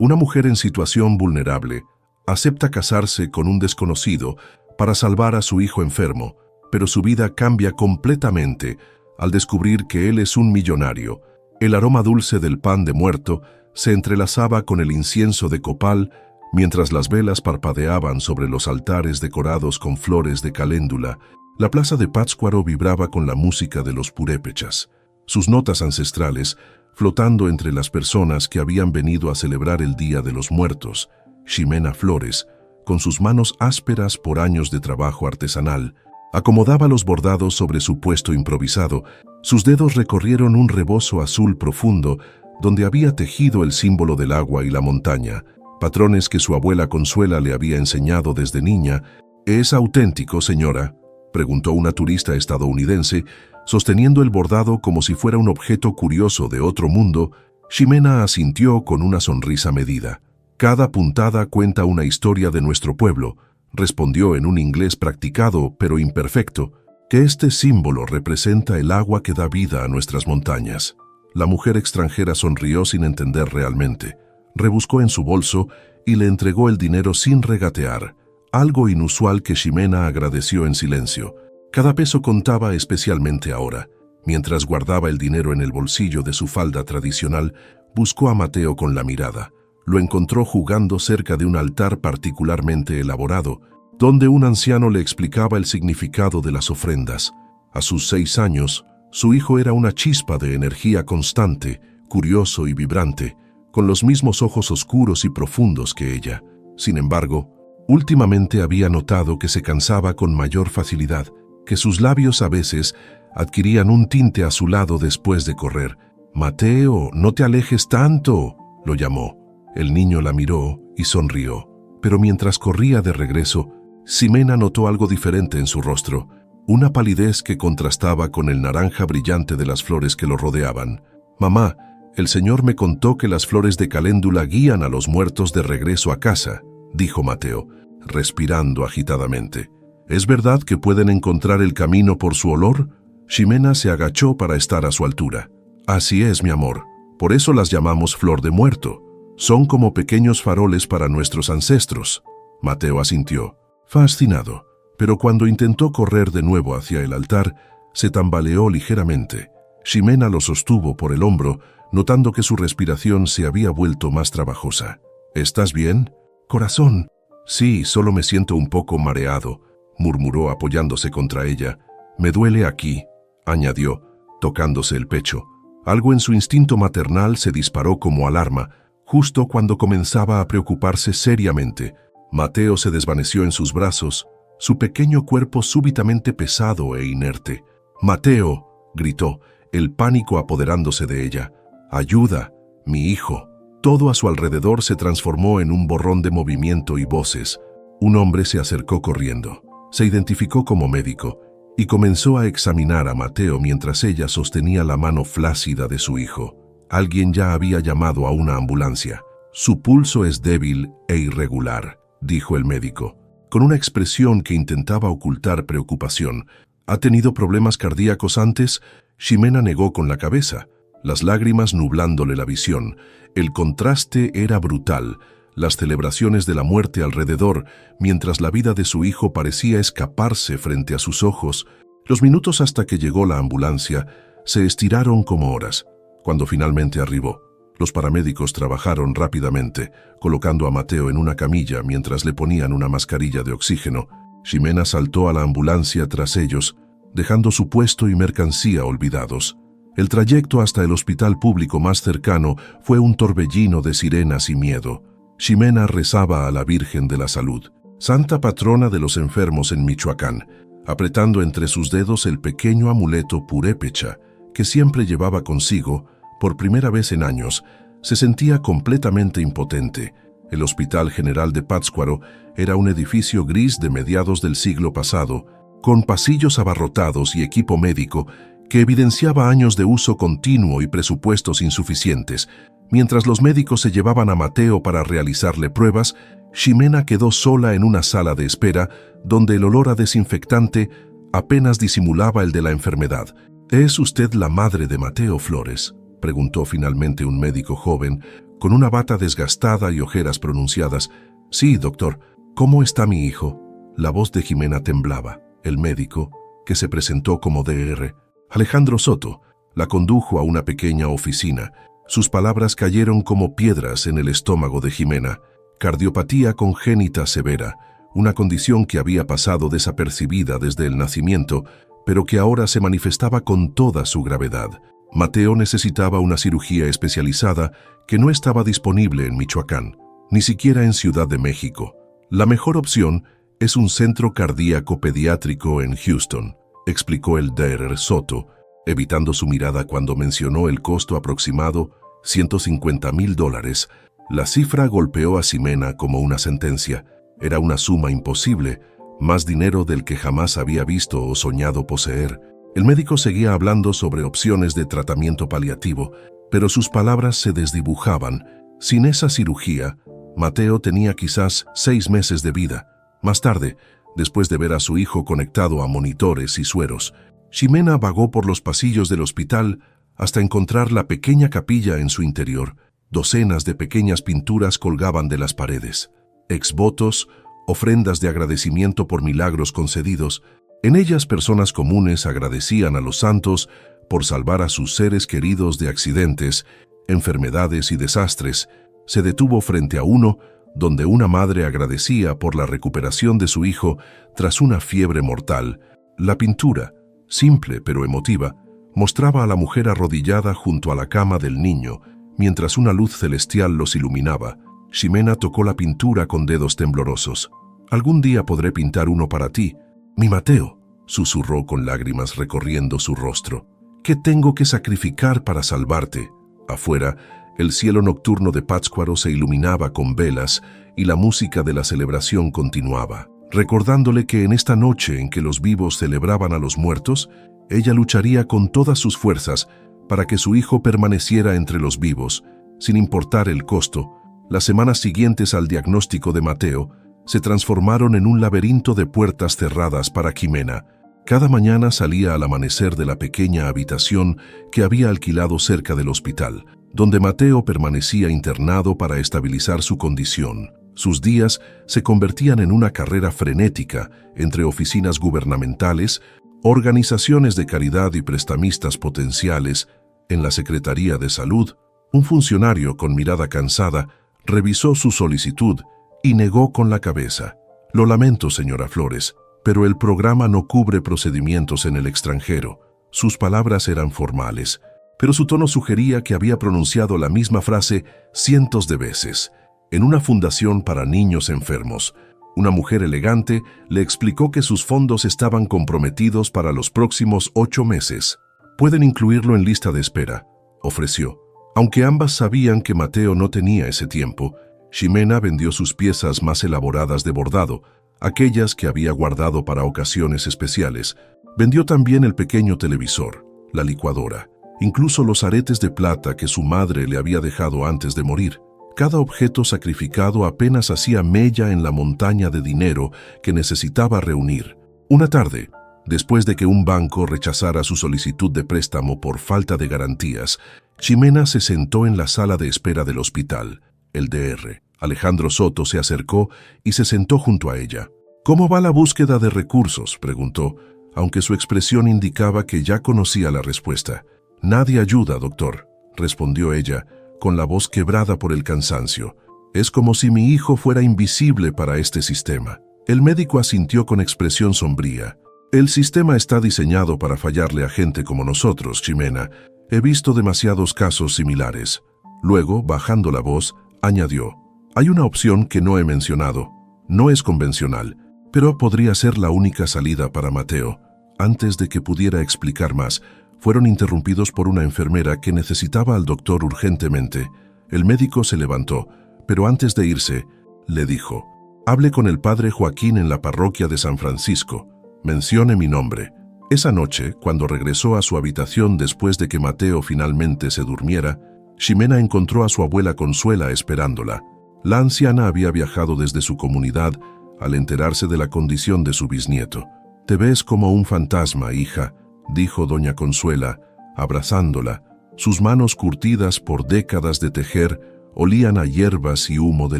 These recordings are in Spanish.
Una mujer en situación vulnerable acepta casarse con un desconocido para salvar a su hijo enfermo, pero su vida cambia completamente al descubrir que él es un millonario. El aroma dulce del pan de muerto se entrelazaba con el incienso de copal mientras las velas parpadeaban sobre los altares decorados con flores de caléndula. La plaza de Pátzcuaro vibraba con la música de los purépechas, sus notas ancestrales flotando entre las personas que habían venido a celebrar el Día de los Muertos. Ximena Flores, con sus manos ásperas por años de trabajo artesanal, acomodaba los bordados sobre su puesto improvisado. Sus dedos recorrieron un rebozo azul profundo donde había tejido el símbolo del agua y la montaña, patrones que su abuela Consuela le había enseñado desde niña. ¿Es auténtico, señora?, preguntó una turista estadounidense, sosteniendo el bordado como si fuera un objeto curioso de otro mundo. Ximena asintió con una sonrisa medida. «Cada puntada cuenta una historia de nuestro pueblo», respondió en un inglés practicado pero imperfecto, «que este símbolo representa el agua que da vida a nuestras montañas». La mujer extranjera sonrió sin entender realmente. Rebuscó en su bolso y le entregó el dinero sin regatear, algo inusual que Ximena agradeció en silencio. Cada peso contaba, especialmente ahora. Mientras guardaba el dinero en el bolsillo de su falda tradicional, buscó a Mateo con la mirada. Lo encontró jugando cerca de un altar particularmente elaborado, donde un anciano le explicaba el significado de las ofrendas. A sus 6 años, su hijo era una chispa de energía constante, curioso y vibrante, con los mismos ojos oscuros y profundos que ella. Sin embargo, últimamente había notado que se cansaba con mayor facilidad, que sus labios a veces adquirían un tinte azulado después de correr. «Mateo, no te alejes tanto», lo llamó. El niño la miró y sonrió, pero mientras corría de regreso, Ximena notó algo diferente en su rostro, una palidez que contrastaba con el naranja brillante de las flores que lo rodeaban. «Mamá, el Señor me contó que las flores de caléndula guían a los muertos de regreso a casa», dijo Mateo, respirando agitadamente. «¿Es verdad que pueden encontrar el camino por su olor?». Ximena se agachó para estar a su altura. «Así es, mi amor. Por eso las llamamos flor de muerto. Son como pequeños faroles para nuestros ancestros». Mateo asintió, fascinado, pero cuando intentó correr de nuevo hacia el altar, se tambaleó ligeramente. Ximena lo sostuvo por el hombro, notando que su respiración se había vuelto más trabajosa. «¿Estás bien, corazón?». «Sí, solo me siento un poco mareado», murmuró apoyándose contra ella. «Me duele aquí», añadió, tocándose el pecho. Algo en su instinto maternal se disparó como alarma, justo cuando comenzaba a preocuparse seriamente. Mateo se desvaneció en sus brazos, su pequeño cuerpo súbitamente pesado e inerte. «Mateo», gritó, el pánico apoderándose de ella. «Ayuda, mi hijo». Todo a su alrededor se transformó en un borrón de movimiento y voces. Un hombre se acercó corriendo. Se identificó como médico y comenzó a examinar a Mateo mientras ella sostenía la mano flácida de su hijo. Alguien ya había llamado a una ambulancia. «Su pulso es débil e irregular», dijo el médico, con una expresión que intentaba ocultar preocupación. «¿Ha tenido problemas cardíacos antes?». Ximena negó con la cabeza, las lágrimas nublándole la visión. El contraste era brutal, las celebraciones de la muerte alrededor, mientras la vida de su hijo parecía escaparse frente a sus ojos. Los minutos hasta que llegó la ambulancia se estiraron como horas. Cuando finalmente arribó, los paramédicos trabajaron rápidamente, colocando a Mateo en una camilla mientras le ponían una mascarilla de oxígeno. Ximena saltó a la ambulancia tras ellos, dejando su puesto y mercancía olvidados. El trayecto hasta el hospital público más cercano fue un torbellino de sirenas y miedo. Ximena rezaba a la Virgen de la Salud, santa patrona de los enfermos en Michoacán, apretando entre sus dedos el pequeño amuleto purépecha que siempre llevaba consigo. Por primera vez en años, se sentía completamente impotente. El Hospital General de Pátzcuaro era un edificio gris de mediados del siglo pasado, con pasillos abarrotados y equipo médico que evidenciaba años de uso continuo y presupuestos insuficientes. Mientras los médicos se llevaban a Mateo para realizarle pruebas, Ximena quedó sola en una sala de espera donde el olor a desinfectante apenas disimulaba el de la enfermedad. «¿Es usted la madre de Mateo Flores?», preguntó finalmente un médico joven, con una bata desgastada y ojeras pronunciadas. «Sí, doctor. ¿Cómo está mi hijo?» La voz de Jimena temblaba. El médico, que se presentó como Dr. Alejandro Soto, la condujo a una pequeña oficina. Sus palabras cayeron como piedras en el estómago de Jimena. Cardiopatía congénita severa, una condición que había pasado desapercibida desde el nacimiento, pero que ahora se manifestaba con toda su gravedad. Mateo necesitaba una cirugía especializada que no estaba disponible en Michoacán, ni siquiera en Ciudad de México. La mejor opción es un centro cardíaco pediátrico en Houston, explicó el Dr. Soto, evitando su mirada cuando mencionó el costo aproximado, $150,000. La cifra golpeó a Ximena como una sentencia. Era una suma imposible, más dinero del que jamás había visto o soñado poseer. El médico seguía hablando sobre opciones de tratamiento paliativo, pero sus palabras se desdibujaban. Sin esa cirugía, Mateo tenía quizás 6 meses de vida. Más tarde, después de ver a su hijo conectado a monitores y sueros, Ximena vagó por los pasillos del hospital hasta encontrar la pequeña capilla en su interior. Docenas de pequeñas pinturas colgaban de las paredes. Exvotos, ofrendas de agradecimiento por milagros concedidos. En ellas personas comunes agradecían a los santos por salvar a sus seres queridos de accidentes, enfermedades y desastres. Se detuvo frente a uno donde una madre agradecía por la recuperación de su hijo tras una fiebre mortal. La pintura, simple pero emotiva, mostraba a la mujer arrodillada junto a la cama del niño, mientras una luz celestial los iluminaba. Ximena tocó la pintura con dedos temblorosos. «Algún día podré pintar uno para ti, mi Mateo», susurró con lágrimas recorriendo su rostro. «¿Qué tengo que sacrificar para salvarte?» Afuera, el cielo nocturno de Pátzcuaro se iluminaba con velas y la música de la celebración continuaba, recordándole que en esta noche en que los vivos celebraban a los muertos, ella lucharía con todas sus fuerzas para que su hijo permaneciera entre los vivos, sin importar el costo. Las semanas siguientes al diagnóstico de Mateo se transformaron en un laberinto de puertas cerradas para Ximena. Cada mañana salía al amanecer de la pequeña habitación que había alquilado cerca del hospital, donde Mateo permanecía internado para estabilizar su condición. Sus días se convertían en una carrera frenética entre oficinas gubernamentales, organizaciones de caridad y prestamistas potenciales. En la Secretaría de Salud, un funcionario con mirada cansada revisó su solicitud y negó con la cabeza. «Lo lamento, señora Flores, pero el programa no cubre procedimientos en el extranjero». Sus palabras eran formales, pero su tono sugería que había pronunciado la misma frase cientos de veces. En una fundación para niños enfermos, una mujer elegante le explicó que sus fondos estaban comprometidos para los próximos 8 meses. «Pueden incluirlo en lista de espera», ofreció. Aunque ambas sabían que Mateo no tenía ese tiempo, Ximena vendió sus piezas más elaboradas de bordado, aquellas que había guardado para ocasiones especiales. Vendió también el pequeño televisor, la licuadora, incluso los aretes de plata que su madre le había dejado antes de morir. Cada objeto sacrificado apenas hacía mella en la montaña de dinero que necesitaba reunir. Una tarde, después de que un banco rechazara su solicitud de préstamo por falta de garantías, Ximena se sentó en la sala de espera del hospital. El Dr. Alejandro Soto se acercó y se sentó junto a ella. «¿Cómo va la búsqueda de recursos?», preguntó, aunque su expresión indicaba que ya conocía la respuesta. «Nadie ayuda, doctor», respondió ella, con la voz quebrada por el cansancio. «Es como si mi hijo fuera invisible para este sistema». El médico asintió con expresión sombría. «El sistema está diseñado para fallarle a gente como nosotros, Ximena. He visto demasiados casos similares». Luego, bajando la voz, añadió: «Hay una opción que no he mencionado. No es convencional, pero podría ser la única salida para Mateo». Antes de que pudiera explicar más, fueron interrumpidos por una enfermera que necesitaba al doctor urgentemente. El médico se levantó, pero antes de irse, le dijo: «Hable con el padre Joaquín en la parroquia de San Francisco. Mencione mi nombre». Esa noche, cuando regresó a su habitación después de que Mateo finalmente se durmiera, Ximena encontró a su abuela Consuela esperándola. La anciana había viajado desde su comunidad al enterarse de la condición de su bisnieto. «Te ves como un fantasma, hija», dijo doña Consuela, abrazándola. Sus manos curtidas por décadas de tejer olían a hierbas y humo de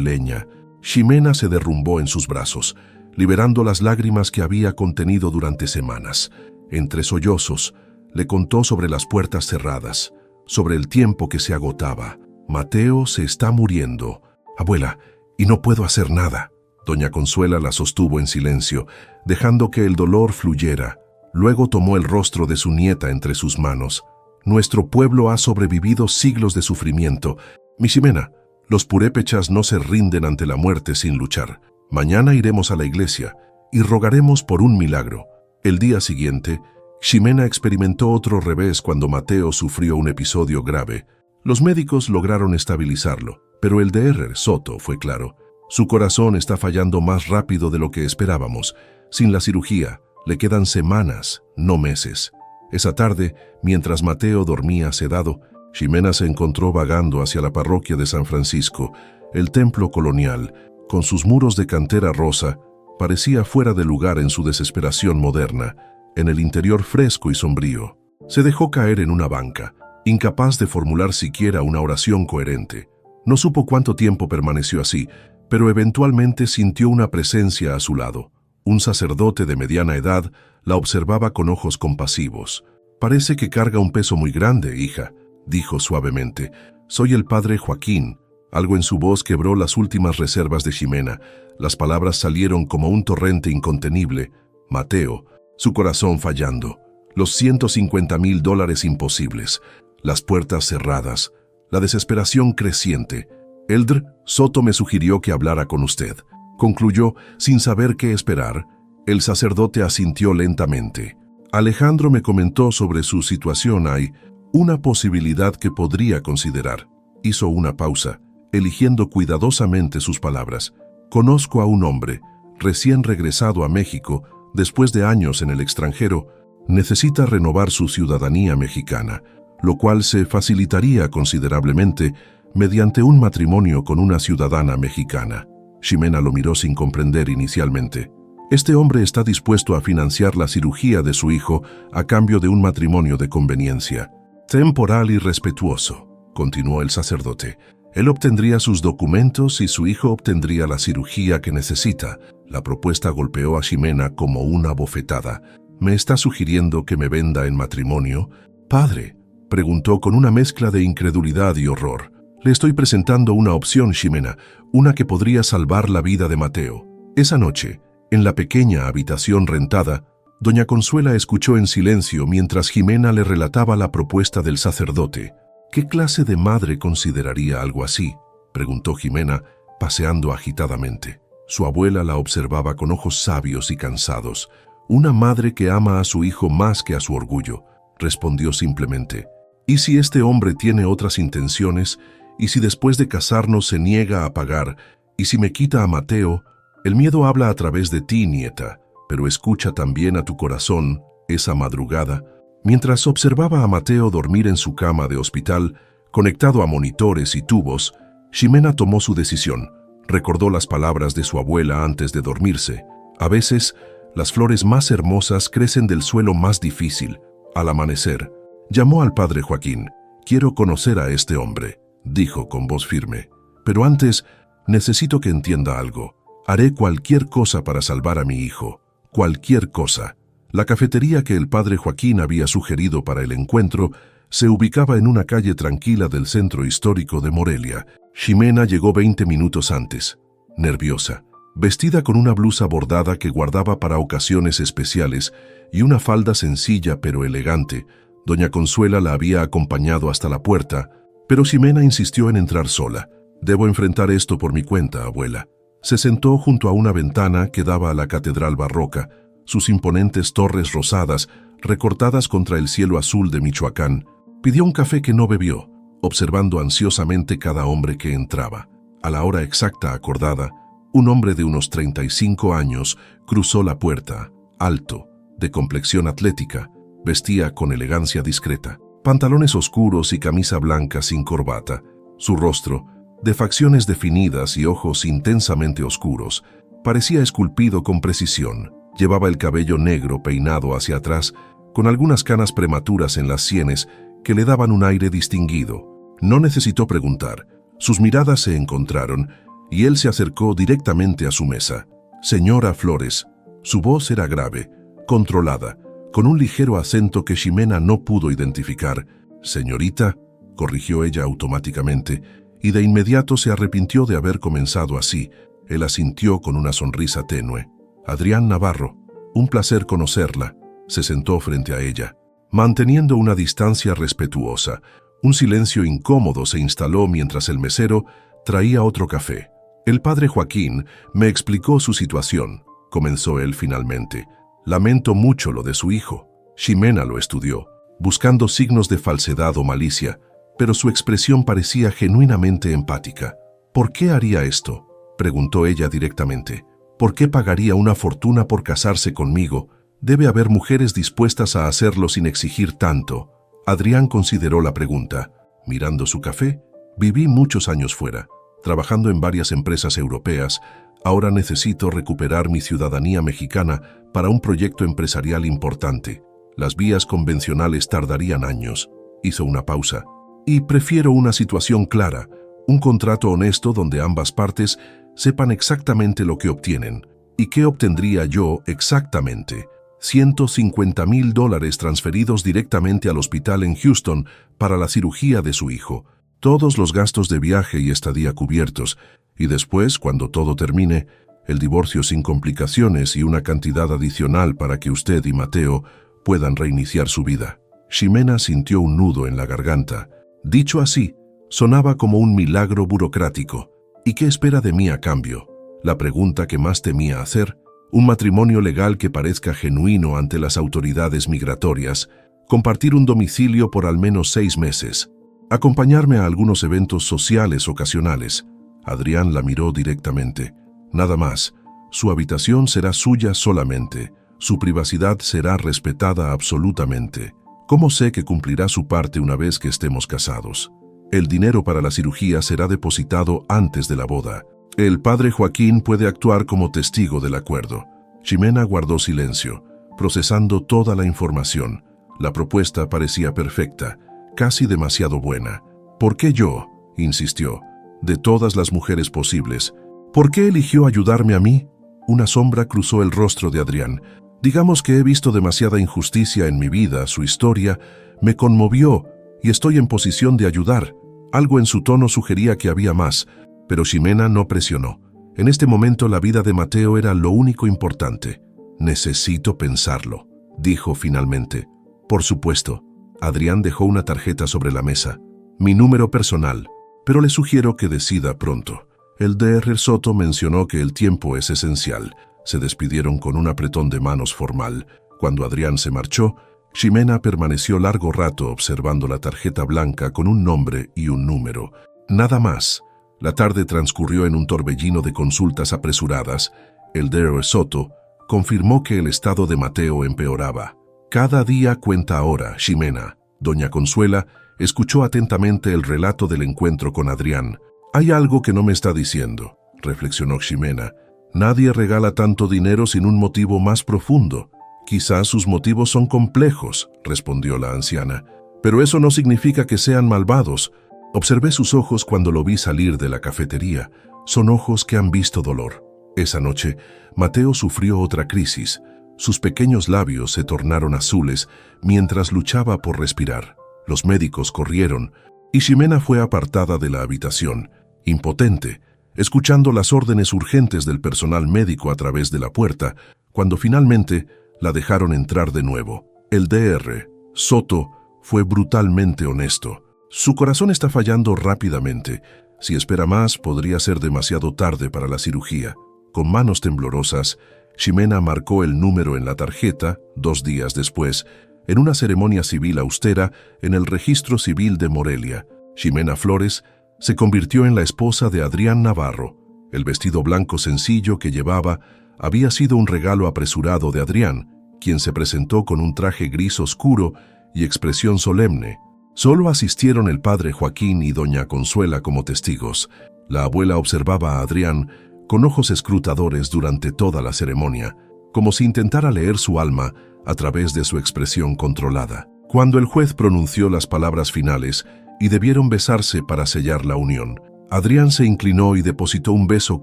leña. Ximena se derrumbó en sus brazos, liberando las lágrimas que había contenido durante semanas. Entre sollozos, le contó sobre las puertas cerradas, sobre el tiempo que se agotaba. Mateo se está muriendo. Abuela, y no puedo hacer nada. Doña Consuela la sostuvo en silencio, dejando que el dolor fluyera. Luego tomó el rostro de su nieta entre sus manos. Nuestro pueblo ha sobrevivido siglos de sufrimiento. Mi Ximena, los purépechas no se rinden ante la muerte sin luchar. Mañana iremos a la iglesia y rogaremos por un milagro. El día siguiente, Ximena experimentó otro revés cuando Mateo sufrió un episodio grave. Los médicos lograron estabilizarlo, pero el Dr. Soto fue claro. Su corazón está fallando más rápido de lo que esperábamos. Sin la cirugía, le quedan semanas, no meses. Esa tarde, mientras Mateo dormía sedado, Ximena se encontró vagando hacia la parroquia de San Francisco. El templo colonial, con sus muros de cantera rosa, parecía fuera de lugar en su desesperación moderna, en el interior fresco y sombrío. Se dejó caer en una banca, incapaz de formular siquiera una oración coherente. No supo cuánto tiempo permaneció así, pero eventualmente sintió una presencia a su lado. Un sacerdote de mediana edad la observaba con ojos compasivos. «Parece que carga un peso muy grande, hija», dijo suavemente. «Soy el padre Joaquín». Algo en su voz quebró las últimas reservas de Ximena. Las palabras salieron como un torrente incontenible. Mateo, su corazón fallando. Los $150,000 imposibles. Las puertas cerradas. La desesperación creciente. «Eldr Soto me sugirió que hablara con usted», concluyó sin saber qué esperar. El sacerdote asintió lentamente. «Alejandro me comentó sobre su situación. Hay una posibilidad que podría considerar». Hizo una pausa, eligiendo cuidadosamente sus palabras. «Conozco a un hombre, recién regresado a México, después de años en el extranjero. Necesita renovar su ciudadanía mexicana, lo cual se facilitaría considerablemente mediante un matrimonio con una ciudadana mexicana». Ximena lo miró sin comprender inicialmente. «Este hombre está dispuesto a financiar la cirugía de su hijo a cambio de un matrimonio de conveniencia. Temporal y respetuoso», continuó el sacerdote. «Él obtendría sus documentos y su hijo obtendría la cirugía que necesita». La propuesta golpeó a Ximena como una bofetada. «¿Me está sugiriendo que me venda en matrimonio?» «Padre», preguntó con una mezcla de incredulidad y horror. «Le estoy presentando una opción, Ximena, una que podría salvar la vida de Mateo». Esa noche, en la pequeña habitación rentada, doña Consuela escuchó en silencio mientras Ximena le relataba la propuesta del sacerdote. «¿Qué clase de madre consideraría algo así?», preguntó Ximena, paseando agitadamente. Su abuela la observaba con ojos sabios y cansados. «Una madre que ama a su hijo más que a su orgullo», respondió simplemente. «¿Y si este hombre tiene otras intenciones? ¿Y si después de casarnos se niega a pagar? ¿Y si me quita a Mateo? El miedo habla a través de ti, nieta, pero escucha también a tu corazón». Esa madrugada, mientras observaba a Mateo dormir en su cama de hospital, conectado a monitores y tubos, Ximena tomó su decisión. Recordó las palabras de su abuela antes de dormirse. «A veces, las flores más hermosas crecen del suelo más difícil». Al amanecer, llamó al padre Joaquín. «Quiero conocer a este hombre», dijo con voz firme. «Pero antes, necesito que entienda algo. Haré cualquier cosa para salvar a mi hijo. Cualquier cosa». La cafetería que el padre Joaquín había sugerido para el encuentro se ubicaba en una calle tranquila del centro histórico de Morelia. Ximena llegó 20 minutos antes, nerviosa, vestida con una blusa bordada que guardaba para ocasiones especiales y una falda sencilla pero elegante. Doña Consuela la había acompañado hasta la puerta, pero Ximena insistió en entrar sola. «Debo enfrentar esto por mi cuenta, abuela». Se sentó junto a una ventana que daba a la catedral barroca, sus imponentes torres rosadas, recortadas contra el cielo azul de Michoacán. Pidió un café que no bebió, observando ansiosamente cada hombre que entraba. A la hora exacta acordada, un hombre de unos 35 años cruzó la puerta, alto, de complexión atlética, vestía con elegancia discreta, pantalones oscuros y camisa blanca sin corbata. Su rostro, de facciones definidas y ojos intensamente oscuros, parecía esculpido con precisión. Llevaba el cabello negro peinado hacia atrás, con algunas canas prematuras en las sienes que le daban un aire distinguido. No necesitó preguntar. Sus miradas se encontraron y él se acercó directamente a su mesa. «Señora Flores». Su voz era grave, controlada, con un ligero acento que Ximena no pudo identificar. «Señorita», corrigió ella automáticamente, y de inmediato se arrepintió de haber comenzado así. Él asintió con una sonrisa tenue. «Adrián Navarro, un placer conocerla». Se sentó frente a ella, manteniendo una distancia respetuosa. Un silencio incómodo se instaló mientras el mesero traía otro café. «El padre Joaquín me explicó su situación», comenzó él finalmente. «Lamento mucho lo de su hijo». Ximena lo estudió, buscando signos de falsedad o malicia, pero su expresión parecía genuinamente empática. «¿Por qué haría esto?», preguntó ella directamente. «¿Por qué pagaría una fortuna por casarse conmigo? Debe haber mujeres dispuestas a hacerlo sin exigir tanto». Adrián consideró la pregunta. Mirando su café, «Viví muchos años fuera, trabajando en varias empresas europeas. Ahora necesito recuperar mi ciudadanía mexicana para un proyecto empresarial importante. Las vías convencionales tardarían años». Hizo una pausa. «Y prefiero una situación clara, un contrato honesto donde ambas partes sepan exactamente lo que obtienen». «¿Y qué obtendría yo exactamente?». $150,000 transferidos directamente al hospital en Houston para la cirugía de su hijo. Todos los gastos de viaje y estadía cubiertos. Y después, cuando todo termine, el divorcio sin complicaciones y una cantidad adicional para que usted y Mateo puedan reiniciar su vida». Ximena sintió un nudo en la garganta. Dicho así, sonaba como un milagro burocrático. «¿Y qué espera de mí a cambio?». La pregunta que más temía hacer. «Un matrimonio legal que parezca genuino ante las autoridades migratorias, compartir un domicilio por al menos 6 meses, acompañarme a algunos eventos sociales ocasionales». Adrián la miró directamente. «Nada más. Su habitación será suya solamente. Su privacidad será respetada absolutamente. ¿Cómo sé que cumplirá su parte una vez que estemos casados? El dinero para la cirugía será depositado antes de la boda. El padre Joaquín puede actuar como testigo del acuerdo». Ximena guardó silencio, procesando toda la información. La propuesta parecía perfecta, casi demasiado buena. «¿Por qué yo?», insistió. «De todas las mujeres posibles, ¿por qué eligió ayudarme a mí?». Una sombra cruzó el rostro de Adrián. «Digamos que he visto demasiada injusticia en mi vida, su historia me conmovió y estoy en posición de ayudar». Algo en su tono sugería que había más, pero Ximena no presionó. En este momento la vida de Mateo era lo único importante. «Necesito pensarlo», dijo finalmente. «Por supuesto». Adrián dejó una tarjeta sobre la mesa. «Mi número personal, pero le sugiero que decida pronto». El Dr. Soto mencionó que el tiempo es esencial. Se despidieron con un apretón de manos formal. Cuando Adrián se marchó, Ximena permaneció largo rato observando la tarjeta blanca con un nombre y un número. Nada más. La tarde transcurrió en un torbellino de consultas apresuradas. El Dr. Soto confirmó que el estado de Mateo empeoraba. «Cada día cuenta ahora, Ximena». Doña Consuela escuchó atentamente el relato del encuentro con Adrián. «Hay algo que no me está diciendo», reflexionó Ximena. «Nadie regala tanto dinero sin un motivo más profundo». «Quizás sus motivos son complejos», respondió la anciana. «Pero eso no significa que sean malvados». Observé sus ojos cuando lo vi salir de la cafetería. Son ojos que han visto dolor. Esa noche, Mateo sufrió otra crisis. Sus pequeños labios se tornaron azules mientras luchaba por respirar. Los médicos corrieron y Ximena fue apartada de la habitación, impotente, escuchando las órdenes urgentes del personal médico a través de la puerta, cuando finalmente la dejaron entrar de nuevo. El Dr. Soto fue brutalmente honesto. «Su corazón está fallando rápidamente. Si espera más, podría ser demasiado tarde para la cirugía». Con manos temblorosas, Ximena marcó el número en la tarjeta. 2 días después, en una ceremonia civil austera en el Registro Civil de Morelia, Ximena Flores se convirtió en la esposa de Adrián Navarro. El vestido blanco sencillo que llevaba había sido un regalo apresurado de Adrián, quien se presentó con un traje gris oscuro y expresión solemne. Solo asistieron el padre Joaquín y doña Consuela como testigos. La abuela observaba a Adrián con ojos escrutadores durante toda la ceremonia, como si intentara leer su alma a través de su expresión controlada. Cuando el juez pronunció las palabras finales y debieron besarse para sellar la unión, Adrián se inclinó y depositó un beso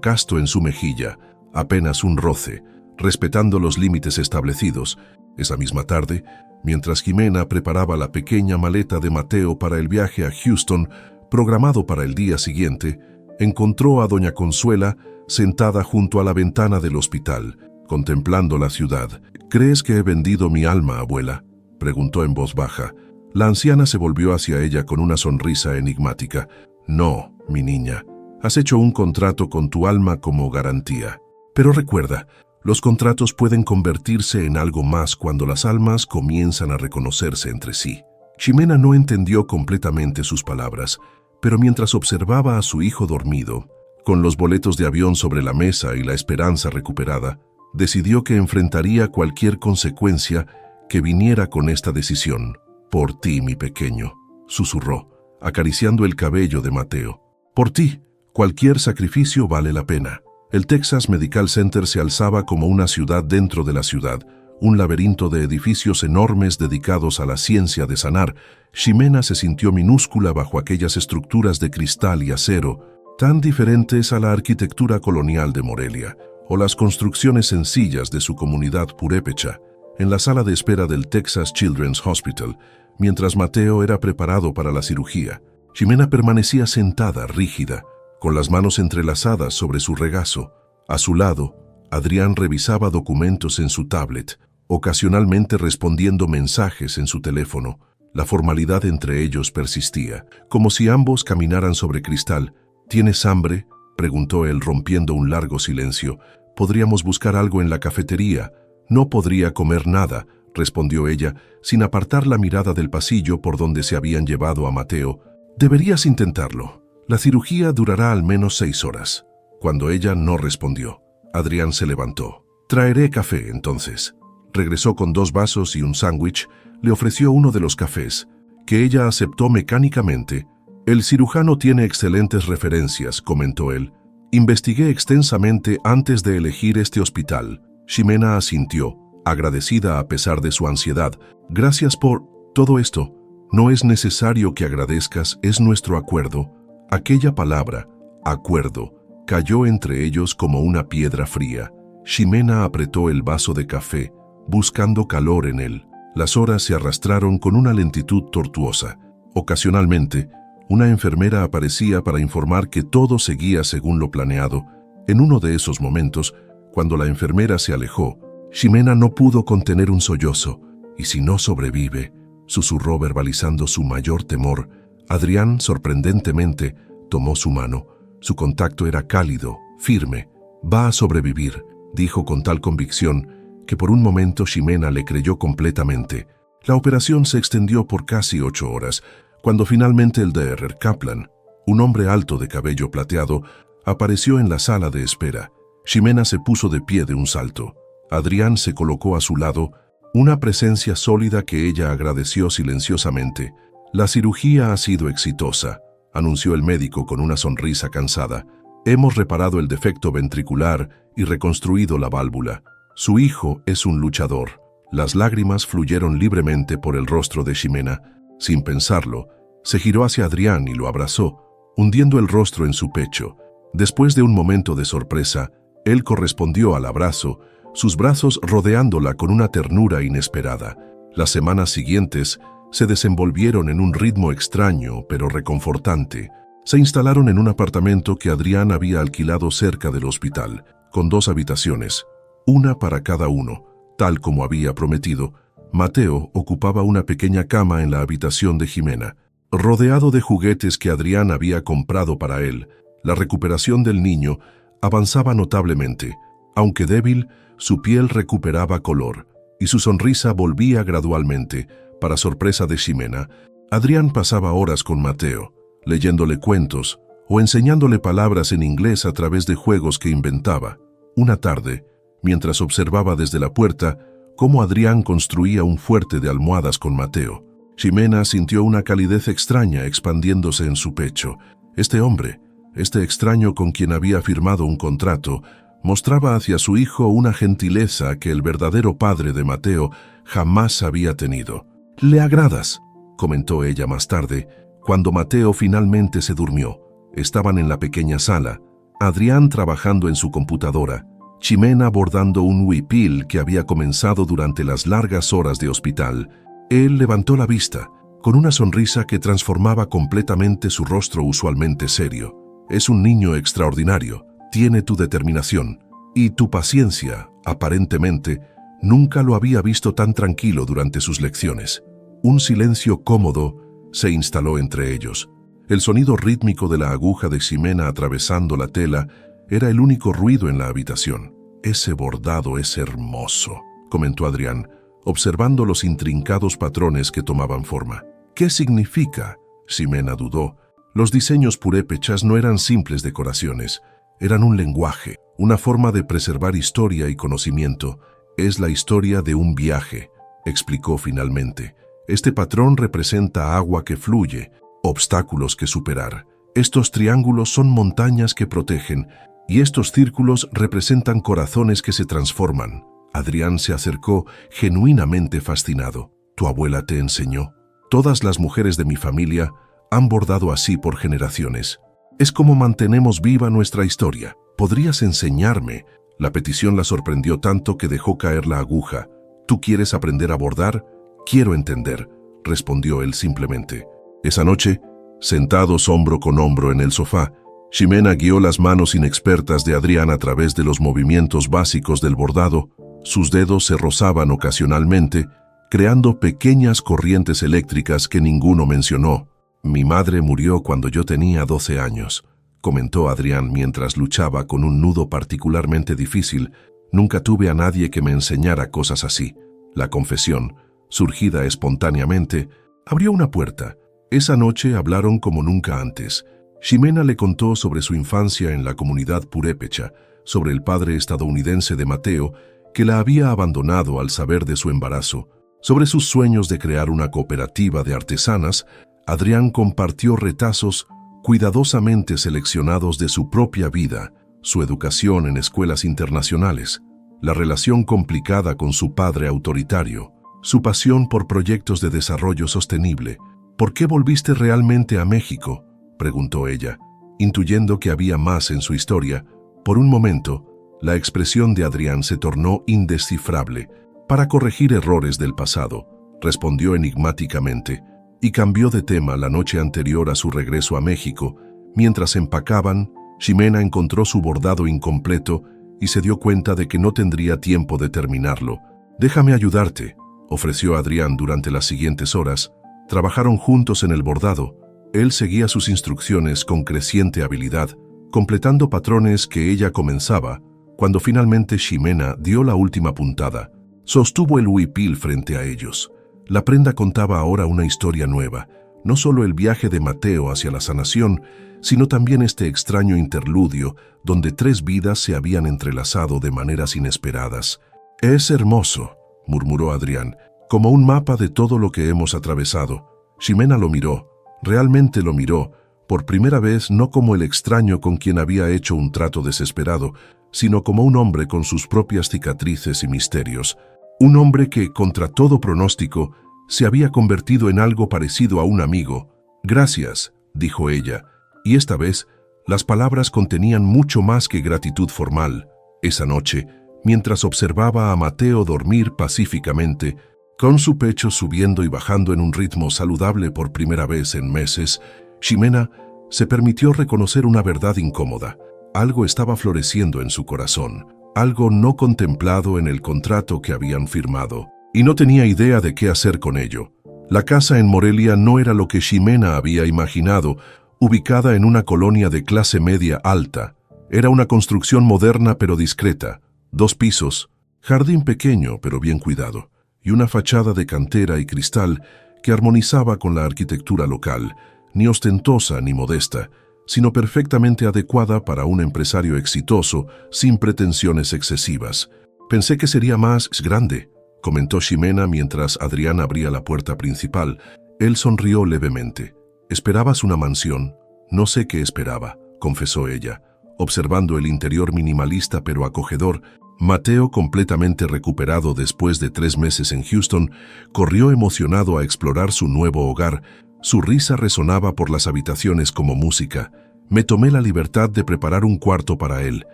casto en su mejilla, apenas un roce, respetando los límites establecidos. Esa misma tarde, mientras Ximena preparaba la pequeña maleta de Mateo para el viaje a Houston, programado para el día siguiente, encontró a doña Consuela sentada junto a la ventana del hospital, contemplando la ciudad. «¿Crees que he vendido mi alma, abuela?», preguntó en voz baja. La anciana se volvió hacia ella con una sonrisa enigmática. «No, mi niña, has hecho un contrato con tu alma como garantía. Pero recuerda, los contratos pueden convertirse en algo más cuando las almas comienzan a reconocerse entre sí». Ximena no entendió completamente sus palabras, pero mientras observaba a su hijo dormido, con los boletos de avión sobre la mesa y la esperanza recuperada, decidió que enfrentaría cualquier consecuencia que viniera con esta decisión. «Por ti, mi pequeño», susurró, acariciando el cabello de Mateo. «Por ti, cualquier sacrificio vale la pena». El Texas Medical Center se alzaba como una ciudad dentro de la ciudad, un laberinto de edificios enormes dedicados a la ciencia de sanar. Ximena se sintió minúscula bajo aquellas estructuras de cristal y acero, tan diferentes a la arquitectura colonial de Morelia, o las construcciones sencillas de su comunidad purépecha. En la sala de espera del Texas Children's Hospital, mientras Mateo era preparado para la cirugía, Ximena permanecía sentada, rígida, con las manos entrelazadas sobre su regazo. A su lado, Adrián revisaba documentos en su tablet, ocasionalmente respondiendo mensajes en su teléfono. La formalidad entre ellos persistía, como si ambos caminaran sobre cristal. «¿Tienes hambre?», preguntó él, rompiendo un largo silencio. «Podríamos buscar algo en la cafetería». «No podría comer nada», respondió ella, sin apartar la mirada del pasillo por donde se habían llevado a Mateo. «Deberías intentarlo. La cirugía durará al menos 6 horas». Cuando ella no respondió, Adrián se levantó. «Traeré café, entonces». Regresó con 2 vasos y un sándwich. Le ofreció uno de los cafés, que ella aceptó mecánicamente. «El cirujano tiene excelentes referencias», comentó él. «Investigué extensamente antes de elegir este hospital». Ximena asintió, agradecida a pesar de su ansiedad. «Gracias por todo esto. No es necesario que agradezcas, es nuestro acuerdo». Aquella palabra, acuerdo, cayó entre ellos como una piedra fría. Ximena apretó el vaso de café, buscando calor en él. Las horas se arrastraron con una lentitud tortuosa. Ocasionalmente, una enfermera aparecía para informar que todo seguía según lo planeado. En uno de esos momentos, cuando la enfermera se alejó, Ximena no pudo contener un sollozo. «¿Y si no sobrevive?», susurró, verbalizando su mayor temor. Adrián, sorprendentemente, tomó su mano. Su contacto era cálido, firme. «Va a sobrevivir», dijo con tal convicción que por un momento Ximena le creyó completamente. La operación se extendió por casi 8 horas, cuando finalmente el Dr. Kaplan, un hombre alto de cabello plateado, apareció en la sala de espera. Ximena se puso de pie de un salto. Adrián se colocó a su lado, una presencia sólida que ella agradeció silenciosamente. «La cirugía ha sido exitosa», anunció el médico con una sonrisa cansada. «Hemos reparado el defecto ventricular y reconstruido la válvula. Su hijo es un luchador». Las lágrimas fluyeron libremente por el rostro de Ximena. Sin pensarlo, se giró hacia Adrián y lo abrazó, hundiendo el rostro en su pecho. Después de un momento de sorpresa, él correspondió al abrazo, sus brazos rodeándola con una ternura inesperada. Las semanas siguientes se desenvolvieron en un ritmo extraño pero reconfortante. Se instalaron en un apartamento que Adrián había alquilado cerca del hospital, con 2 habitaciones, una para cada uno. Tal como había prometido, Mateo ocupaba una pequeña cama en la habitación de Ximena. Rodeado de juguetes que Adrián había comprado para él, la recuperación del niño avanzaba notablemente. Aunque débil, su piel recuperaba color y su sonrisa volvía gradualmente. Para sorpresa de Ximena, Adrián pasaba horas con Mateo, leyéndole cuentos o enseñándole palabras en inglés a través de juegos que inventaba. Una tarde, mientras observaba desde la puerta cómo Adrián construía un fuerte de almohadas con Mateo, Ximena sintió una calidez extraña expandiéndose en su pecho. Este hombre, este extraño con quien había firmado un contrato, mostraba hacia su hijo una gentileza que el verdadero padre de Mateo jamás había tenido. «Le agradas», comentó ella más tarde, cuando Mateo finalmente se durmió. Estaban en la pequeña sala, Adrián trabajando en su computadora, Ximena bordando un huipil que había comenzado durante las largas horas de hospital. Él levantó la vista, con una sonrisa que transformaba completamente su rostro usualmente serio. Es un niño extraordinario, tiene tu determinación y tu paciencia, aparentemente. Nunca lo había visto tan tranquilo durante sus lecciones. Un silencio cómodo se instaló entre ellos. El sonido rítmico de la aguja de Ximena atravesando la tela era el único ruido en la habitación. «Ese bordado es hermoso», comentó Adrián, observando los intrincados patrones que tomaban forma. «¿Qué significa?», Ximena dudó. Los diseños purépechas no eran simples decoraciones, eran un lenguaje, una forma de preservar historia y conocimiento. «Es la historia de un viaje», explicó finalmente. «Este patrón representa agua que fluye, obstáculos que superar. Estos triángulos son montañas que protegen, y estos círculos representan corazones que se transforman». Adrián se acercó, genuinamente fascinado. «¿Tu abuela te enseñó? Todas las mujeres de mi familia han bordado así por generaciones. Es como mantenemos viva nuestra historia. ¿Podrías enseñarme?». La petición la sorprendió tanto que dejó caer la aguja. «¿Tú quieres aprender a bordar?». «Quiero entender», respondió él simplemente. Esa noche, sentados hombro con hombro en el sofá, Ximena guió las manos inexpertas de Adrián a través de los movimientos básicos del bordado. Sus dedos se rozaban ocasionalmente, creando pequeñas corrientes eléctricas que ninguno mencionó. «Mi madre murió cuando yo tenía 12 años», comentó Adrián mientras luchaba con un nudo particularmente difícil. «Nunca tuve a nadie que me enseñara cosas así». La confesión, surgida espontáneamente, abrió una puerta. Esa noche hablaron como nunca antes. Ximena le contó sobre su infancia en la comunidad purépecha, sobre el padre estadounidense de Mateo, que la había abandonado al saber de su embarazo, sobre sus sueños de crear una cooperativa de artesanas. Adrián compartió retazos cuidadosamente seleccionados de su propia vida, su educación en escuelas internacionales, la relación complicada con su padre autoritario, su pasión por proyectos de desarrollo sostenible. «¿Por qué volviste realmente a México?», preguntó ella, intuyendo que había más en su historia. Por un momento, la expresión de Adrián se tornó indescifrable. «Para corregir errores del pasado», respondió enigmáticamente, y cambió de tema la noche anterior a su regreso a México. Mientras empacaban, Ximena encontró su bordado incompleto y se dio cuenta de que no tendría tiempo de terminarlo. «Déjame ayudarte», ofreció Adrián durante las siguientes horas. Trabajaron juntos en el bordado. Él seguía sus instrucciones con creciente habilidad, completando patrones que ella comenzaba. Cuando finalmente Ximena dio la última puntada, sostuvo el huipil frente a ellos. La prenda contaba ahora una historia nueva, no solo el viaje de Mateo hacia la sanación, sino también este extraño interludio donde 3 vidas se habían entrelazado de maneras inesperadas. «Es hermoso», murmuró Adrián, «como un mapa de todo lo que hemos atravesado». Ximena lo miró, realmente lo miró, por primera vez no como el extraño con quien había hecho un trato desesperado, sino como un hombre con sus propias cicatrices y misterios. Un hombre que, contra todo pronóstico, se había convertido en algo parecido a un amigo. «Gracias», dijo ella, y esta vez las palabras contenían mucho más que gratitud formal. Esa noche, mientras observaba a Mateo dormir pacíficamente, con su pecho subiendo y bajando en un ritmo saludable por primera vez en meses, Ximena se permitió reconocer una verdad incómoda. Algo estaba floreciendo en su corazón, algo no contemplado en el contrato que habían firmado, y no tenía idea de qué hacer con ello. La casa en Morelia no era lo que Ximena había imaginado, ubicada en una colonia de clase media alta. Era una construcción moderna pero discreta, 2 pisos, jardín pequeño pero bien cuidado, y una fachada de cantera y cristal que armonizaba con la arquitectura local, ni ostentosa ni modesta, sino perfectamente adecuada para un empresario exitoso, sin pretensiones excesivas. «Pensé que sería más grande», comentó Ximena mientras Adrián abría la puerta principal. Él sonrió levemente. «¿Esperabas una mansión?». «No sé qué esperaba», confesó ella, observando el interior minimalista pero acogedor. Mateo, completamente recuperado después de 3 meses en Houston, corrió emocionado a explorar su nuevo hogar. Su risa resonaba por las habitaciones como música, Me tomé la libertad de preparar un cuarto para él,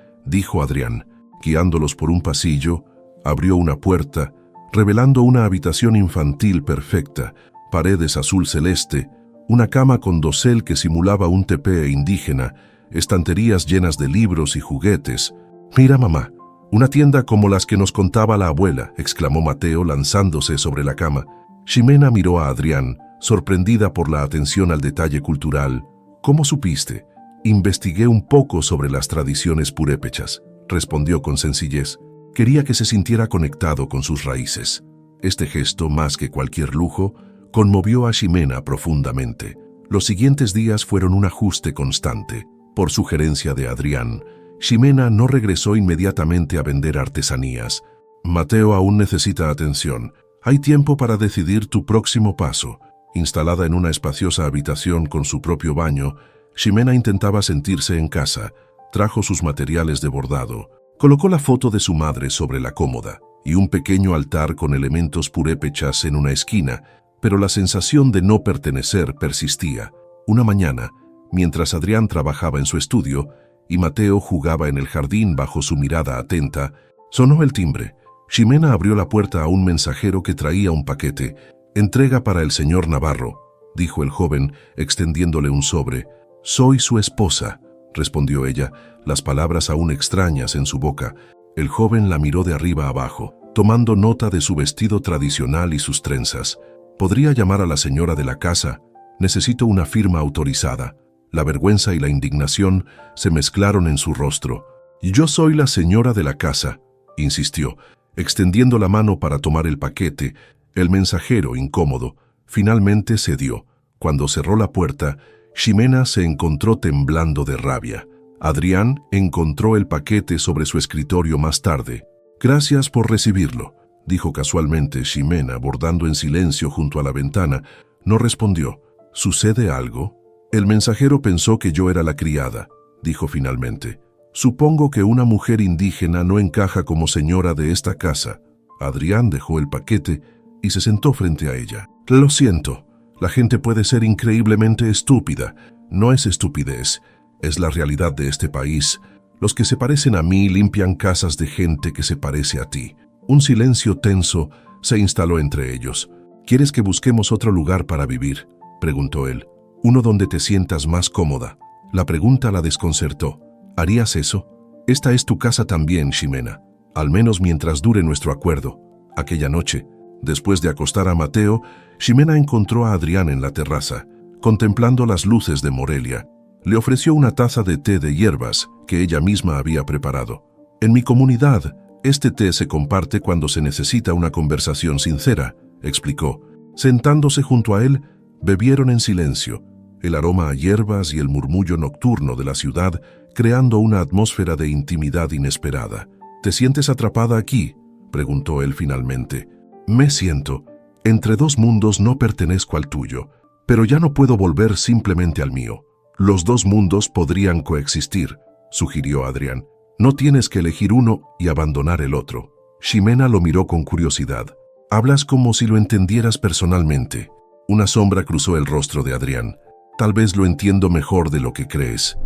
dijo Adrián. Guiándolos por un pasillo, abrió una puerta, revelando una habitación infantil perfecta, paredes azul celeste, una cama con dosel que simulaba un tepee indígena, estanterías llenas de libros y juguetes. «Mira, mamá, una tienda como las que nos contaba la abuela», exclamó Mateo lanzándose sobre la cama. Ximena miró a Adrián, sorprendida por la atención al detalle cultural. «¿Cómo supiste?» «Investigué un poco sobre las tradiciones purépechas», respondió con sencillez. Quería que se sintiera conectado con sus raíces. Este gesto, más que cualquier lujo, conmovió a Ximena profundamente. Los siguientes días fueron un ajuste constante. Por sugerencia de Adrián, Ximena no regresó inmediatamente a vender artesanías. «Mateo aún necesita atención. Hay tiempo para decidir tu próximo paso». Instalada en una espaciosa habitación con su propio baño, Ximena intentaba sentirse en casa. Trajo sus materiales de bordado. Colocó la foto de su madre sobre la cómoda y un pequeño altar con elementos purépechas en una esquina, pero la sensación de no pertenecer persistía. Una mañana, mientras Adrián trabajaba en su estudio y Mateo jugaba en el jardín bajo su mirada atenta, sonó el timbre. Ximena abrió la puerta a un mensajero que traía un paquete. «Entrega para el señor Navarro», dijo el joven, extendiéndole un sobre. «Soy su esposa», respondió ella, las palabras aún extrañas en su boca. El joven la miró de arriba abajo, tomando nota de su vestido tradicional y sus trenzas. «¿Podría llamar a la señora de la casa? Necesito una firma autorizada». La vergüenza y la indignación se mezclaron en su rostro. «Yo soy la señora de la casa», insistió, extendiendo la mano para tomar el paquete. El mensajero, incómodo, finalmente cedió. Cuando cerró la puerta, Ximena se encontró temblando de rabia. Adrián encontró el paquete sobre su escritorio más tarde. «Gracias por recibirlo», dijo casualmente Ximena, bordando en silencio junto a la ventana. No respondió. «¿Sucede algo?» «El mensajero pensó que yo era la criada», dijo finalmente. «Supongo que una mujer indígena no encaja como señora de esta casa». Adrián dejó el paquete y se sentó frente a ella. «Lo siento, la gente puede ser increíblemente estúpida. No es estupidez, es la realidad de este país. Los que se parecen a mí limpian casas de gente que se parece a ti». Un silencio tenso se instaló entre ellos. «¿Quieres que busquemos otro lugar para vivir?», preguntó él. «Uno donde te sientas más cómoda». La pregunta la desconcertó. «¿Harías eso? Esta es tu casa también, Ximena, al menos mientras dure nuestro acuerdo». Aquella noche, después de acostar a Mateo, Ximena encontró a Adrián en la terraza, contemplando las luces de Morelia. Le ofreció una taza de té de hierbas que ella misma había preparado. «En mi comunidad, este té se comparte cuando se necesita una conversación sincera», explicó. Sentándose junto a él, bebieron en silencio, el aroma a hierbas y el murmullo nocturno de la ciudad creando una atmósfera de intimidad inesperada. «¿Te sientes atrapada aquí?», preguntó él finalmente. «Me siento. Entre dos mundos no pertenezco al tuyo, pero ya no puedo volver simplemente al mío. Los dos mundos podrían coexistir», sugirió Adrián. «No tienes que elegir uno y abandonar el otro». Ximena lo miró con curiosidad. «Hablas como si lo entendieras personalmente». Una sombra cruzó el rostro de Adrián. «Tal vez lo entiendo mejor de lo que crees».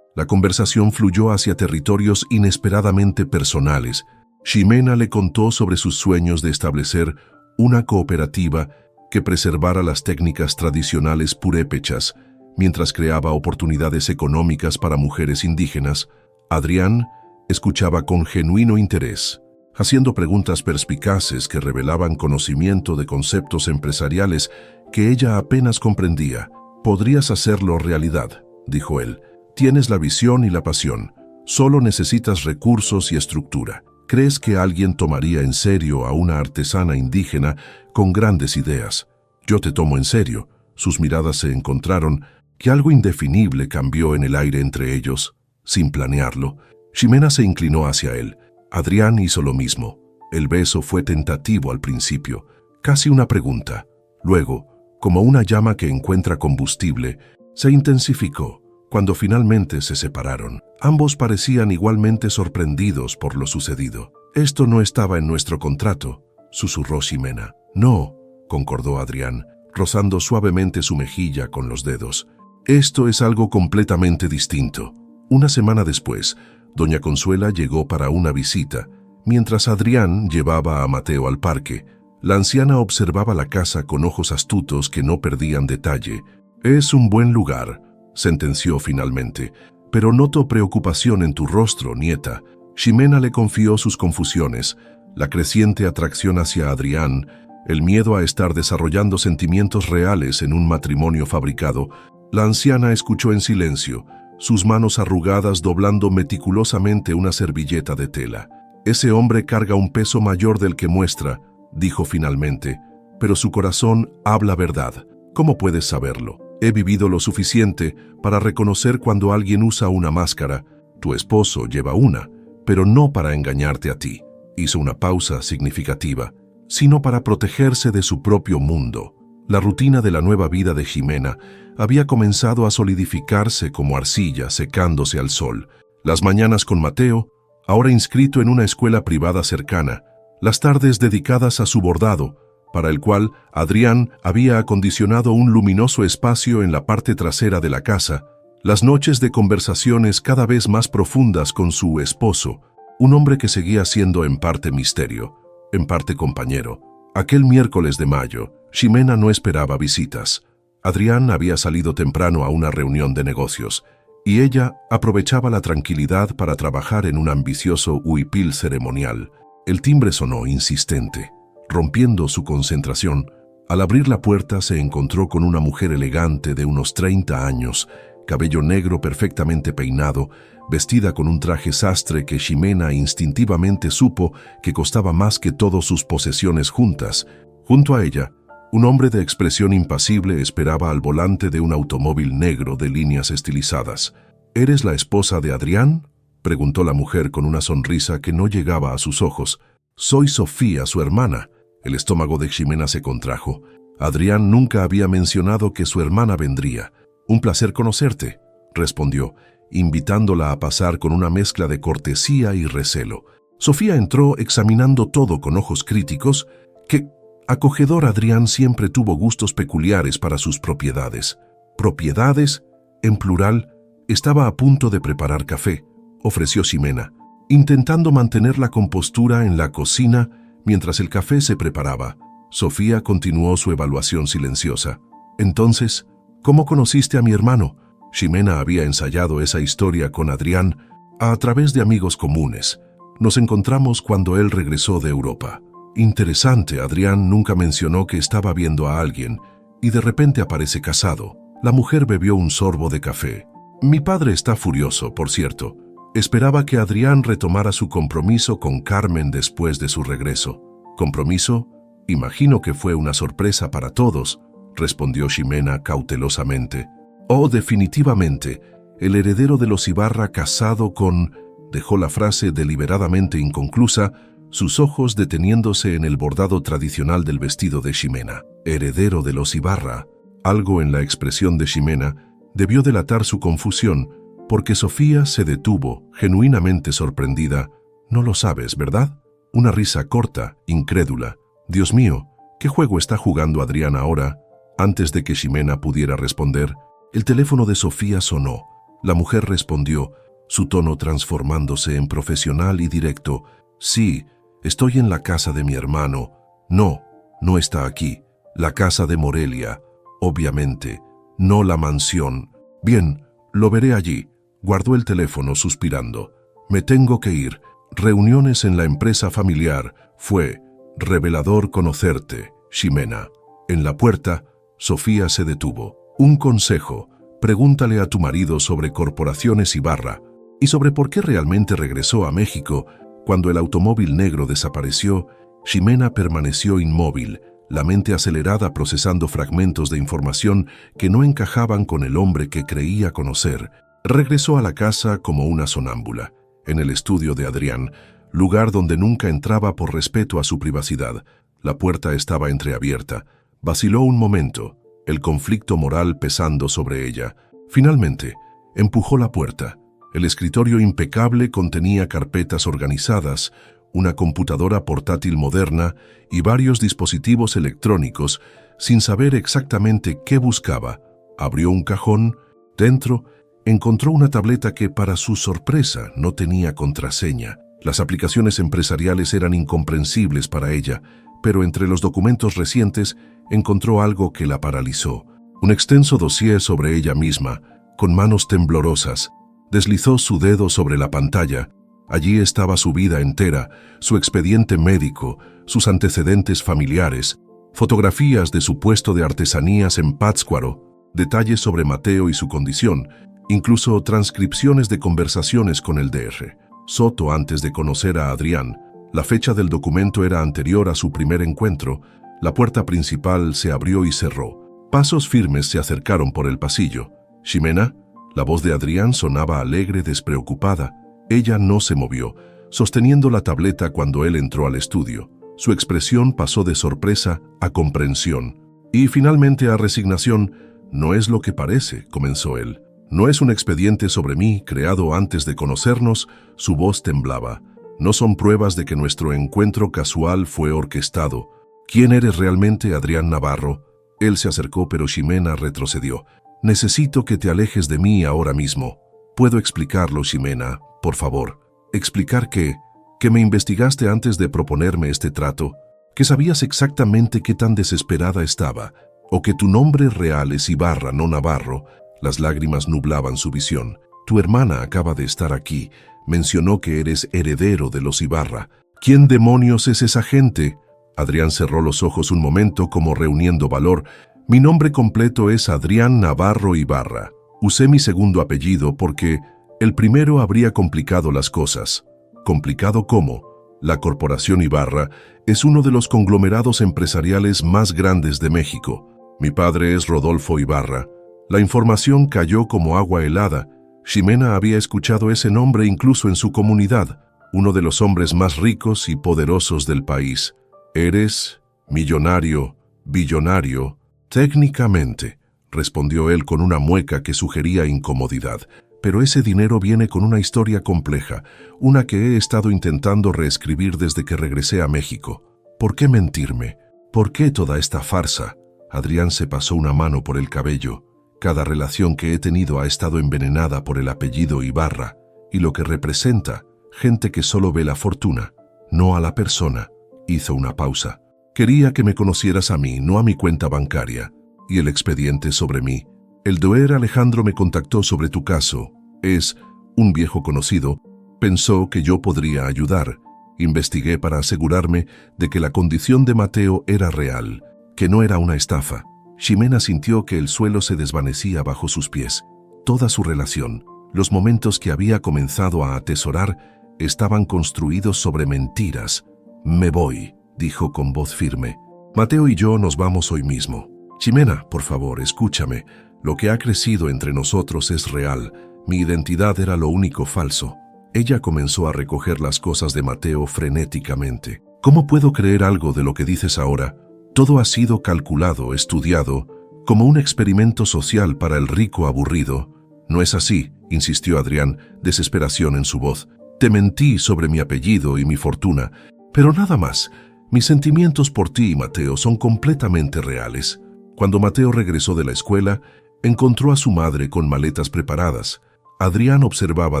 La conversación fluyó hacia territorios inesperadamente personales. Ximena le contó sobre sus sueños de establecer una cooperativa que preservara las técnicas tradicionales purépechas, mientras creaba oportunidades económicas para mujeres indígenas. Adrián escuchaba con genuino interés, haciendo preguntas perspicaces que revelaban conocimiento de conceptos empresariales que ella apenas comprendía. «Podrías hacerlo realidad», dijo él. «Tienes la visión y la pasión. Solo necesitas recursos y estructura. ¿Crees que alguien tomaría en serio a una artesana indígena con grandes ideas?» «Yo te tomo en serio». Sus miradas se encontraron, que algo indefinible cambió en el aire entre ellos. Sin planearlo, Ximena se inclinó hacia él. Adrián hizo lo mismo. El beso fue tentativo al principio, casi una pregunta. Luego, como una llama que encuentra combustible, se intensificó. Cuando finalmente se separaron, ambos parecían igualmente sorprendidos por lo sucedido. «Esto no estaba en nuestro contrato», susurró Ximena. «No», concordó Adrián, rozando suavemente su mejilla con los dedos. Esto es algo completamente distinto. Una semana después, doña Consuela llegó para una visita. Mientras Adrián llevaba a Mateo al parque, la anciana observaba la casa con ojos astutos que no perdían detalle. «Es un buen lugar», sentenció finalmente, «pero noto preocupación en tu rostro, nieta». Ximena le confió sus confusiones, la creciente atracción hacia Adrián, el miedo a estar desarrollando sentimientos reales en un matrimonio fabricado. La anciana escuchó en silencio, sus manos arrugadas doblando meticulosamente una servilleta de tela. «Ese hombre carga un peso mayor del que muestra», dijo finalmente, «pero su corazón habla verdad. ¿Cómo puedes saberlo? He vivido lo suficiente para reconocer cuando alguien usa una máscara. Tu esposo lleva una, pero no para engañarte a ti». Hizo una pausa significativa, sino para protegerse de su propio mundo. La rutina de la nueva vida de Ximena había comenzado a solidificarse como arcilla secándose al sol. Las mañanas con Mateo, ahora inscrito en una escuela privada cercana, las tardes dedicadas a su bordado, para el cual Adrián había acondicionado un luminoso espacio en la parte trasera de la casa, las noches de conversaciones cada vez más profundas con su esposo, un hombre que seguía siendo en parte misterio, en parte compañero. Aquel miércoles de mayo, Ximena no esperaba visitas. Adrián había salido temprano a una reunión de negocios, y ella aprovechaba la tranquilidad para trabajar en un ambicioso huipil ceremonial. El timbre sonó insistente, rompiendo su concentración. Al abrir la puerta se encontró con una mujer elegante de unos 30 años, cabello negro perfectamente peinado, vestida con un traje sastre que Ximena instintivamente supo que costaba más que todas sus posesiones juntas. Junto a ella, un hombre de expresión impasible esperaba al volante de un automóvil negro de líneas estilizadas. «¿Eres la esposa de Adrián?», preguntó la mujer con una sonrisa que no llegaba a sus ojos. «Soy Sofía, su hermana». El estómago de Ximena se contrajo. Adrián nunca había mencionado que su hermana vendría. «Un placer conocerte», respondió, invitándola a pasar con una mezcla de cortesía y recelo. Sofía entró examinando todo con ojos críticos. «Qué acogedor». Adrián siempre tuvo gustos peculiares para sus propiedades. «¿Propiedades?», en plural. «Estaba a punto de preparar café», ofreció Ximena, intentando mantener la compostura en la cocina mientras el café se preparaba. Sofía continuó su evaluación silenciosa. «Entonces, ¿cómo conociste a mi hermano?». Ximena había ensayado esa historia con Adrián a través de amigos comunes. «Nos encontramos cuando él regresó de Europa». «Interesante». Adrián nunca mencionó que estaba viendo a alguien y de repente aparece casado. La mujer bebió un sorbo de café. «Mi padre está furioso, por cierto. Esperaba que Adrián retomara su compromiso con Carmen después de su regreso». «¿Compromiso? Imagino que fue una sorpresa para todos», respondió Ximena cautelosamente. «Oh, definitivamente. El heredero de los Ibarra casado con…», dejó la frase deliberadamente inconclusa, sus ojos deteniéndose en el bordado tradicional del vestido de Ximena. «Heredero de los Ibarra». Algo en la expresión de Ximena debió delatar su confusión, porque Sofía se detuvo, genuinamente sorprendida. «No lo sabes, ¿verdad?». Una risa corta, incrédula. «Dios mío, ¿qué juego está jugando Adrián ahora?». Antes de que Ximena pudiera responder, el teléfono de Sofía sonó. La mujer respondió, su tono transformándose en profesional y directo. «Sí, estoy en la casa de mi hermano». «No, no está aquí. La casa de Morelia, obviamente. No la mansión». «Bien, lo veré allí». Guardó el teléfono suspirando. «Me tengo que ir. Reuniones en la empresa familiar. Fue revelador conocerte, Ximena». En la puerta, Sofía se detuvo. «Un consejo. Pregúntale a tu marido sobre Corporaciones Ibarra y sobre por qué realmente regresó a México». Cuando el automóvil negro desapareció, Ximena permaneció inmóvil, la mente acelerada procesando fragmentos de información que no encajaban con el hombre que creía conocer. Regresó a la casa como una sonámbula. En el estudio de Adrián, lugar donde nunca entraba por respeto a su privacidad, la puerta estaba entreabierta. Vaciló un momento, el conflicto moral pesando sobre ella. Finalmente, empujó la puerta. El escritorio impecable contenía carpetas organizadas, una computadora portátil moderna y varios dispositivos electrónicos. Sin saber exactamente qué buscaba, abrió un cajón Dentro, encontró una tableta que, para su sorpresa, no tenía contraseña. Las aplicaciones empresariales eran incomprensibles para ella, pero entre los documentos recientes encontró algo que la paralizó. Un extenso dossier sobre ella misma, con manos temblorosas. Deslizó su dedo sobre la pantalla. Allí estaba su vida entera, su expediente médico, sus antecedentes familiares, fotografías de su puesto de artesanías en Pátzcuaro, detalles sobre Mateo y su condición, incluso transcripciones de conversaciones con el Dr. Soto antes de conocer a Adrián. La fecha del documento era anterior a su primer encuentro. La puerta principal se abrió y cerró. Pasos firmes se acercaron por el pasillo. «Ximena». La voz de Adrián sonaba alegre, despreocupada. Ella no se movió, sosteniendo la tableta cuando él entró al estudio. Su expresión pasó de sorpresa a comprensión y finalmente a resignación. «No es lo que parece», comenzó él. «No es un expediente sobre mí, creado antes de conocernos». Su voz temblaba. «No son pruebas de que nuestro encuentro casual fue orquestado. ¿Quién eres realmente, Adrián Navarro?». Él se acercó, pero Ximena retrocedió. «Necesito que te alejes de mí ahora mismo». «¿Puedo explicarlo, Ximena? Por favor». «¿Explicar qué? ¿Que me investigaste antes de proponerme este trato? ¿Que sabías exactamente qué tan desesperada estaba? ¿O que tu nombre real es Ibarra, no Navarro?». Las lágrimas nublaban su visión. «Tu hermana acaba de estar aquí. Mencionó que eres heredero de los Ibarra. ¿Quién demonios es esa gente?». Adrián cerró los ojos un momento como reuniendo valor. «Mi nombre completo es Adrián Navarro Ibarra. Usé mi segundo apellido porque el primero habría complicado las cosas». «¿Complicado cómo?». «La Corporación Ibarra es uno de los conglomerados empresariales más grandes de México. Mi padre es Rodolfo Ibarra». La información cayó como agua helada. Ximena había escuchado ese nombre incluso en su comunidad, uno de los hombres más ricos y poderosos del país. «¿Eres millonario, billonario?» «Técnicamente», respondió él con una mueca que sugería incomodidad. «Pero ese dinero viene con una historia compleja, una que he estado intentando reescribir desde que regresé a México. ¿Por qué mentirme? ¿Por qué toda esta farsa?». Adrián se pasó una mano por el cabello. «Cada relación que he tenido ha estado envenenada por el apellido Ibarra y lo que representa, gente que solo ve la fortuna, no a la persona». Hizo una pausa. «Quería que me conocieras a mí, no a mi cuenta bancaria. Y el expediente sobre mí. El Dr. Alejandro me contactó sobre tu caso. Es un viejo conocido. Pensó que yo podría ayudar. Investigué para asegurarme de que la condición de Mateo era real, que no era una estafa». Ximena sintió que el suelo se desvanecía bajo sus pies. Toda su relación, los momentos que había comenzado a atesorar, estaban construidos sobre mentiras. «Me voy», dijo con voz firme. «Mateo y yo nos vamos hoy mismo. Ximena, por favor, escúchame. Lo que ha crecido entre nosotros es real. Mi identidad era lo único falso». Ella comenzó a recoger las cosas de Mateo frenéticamente. «¿Cómo puedo creer algo de lo que dices ahora? Todo ha sido calculado, estudiado, como un experimento social para el rico aburrido». «No es así», insistió Adrián, desesperación en su voz. «Te mentí sobre mi apellido y mi fortuna, pero nada más. Mis sentimientos por ti y Mateo son completamente reales». Cuando Mateo regresó de la escuela, encontró a su madre con maletas preparadas. Adrián observaba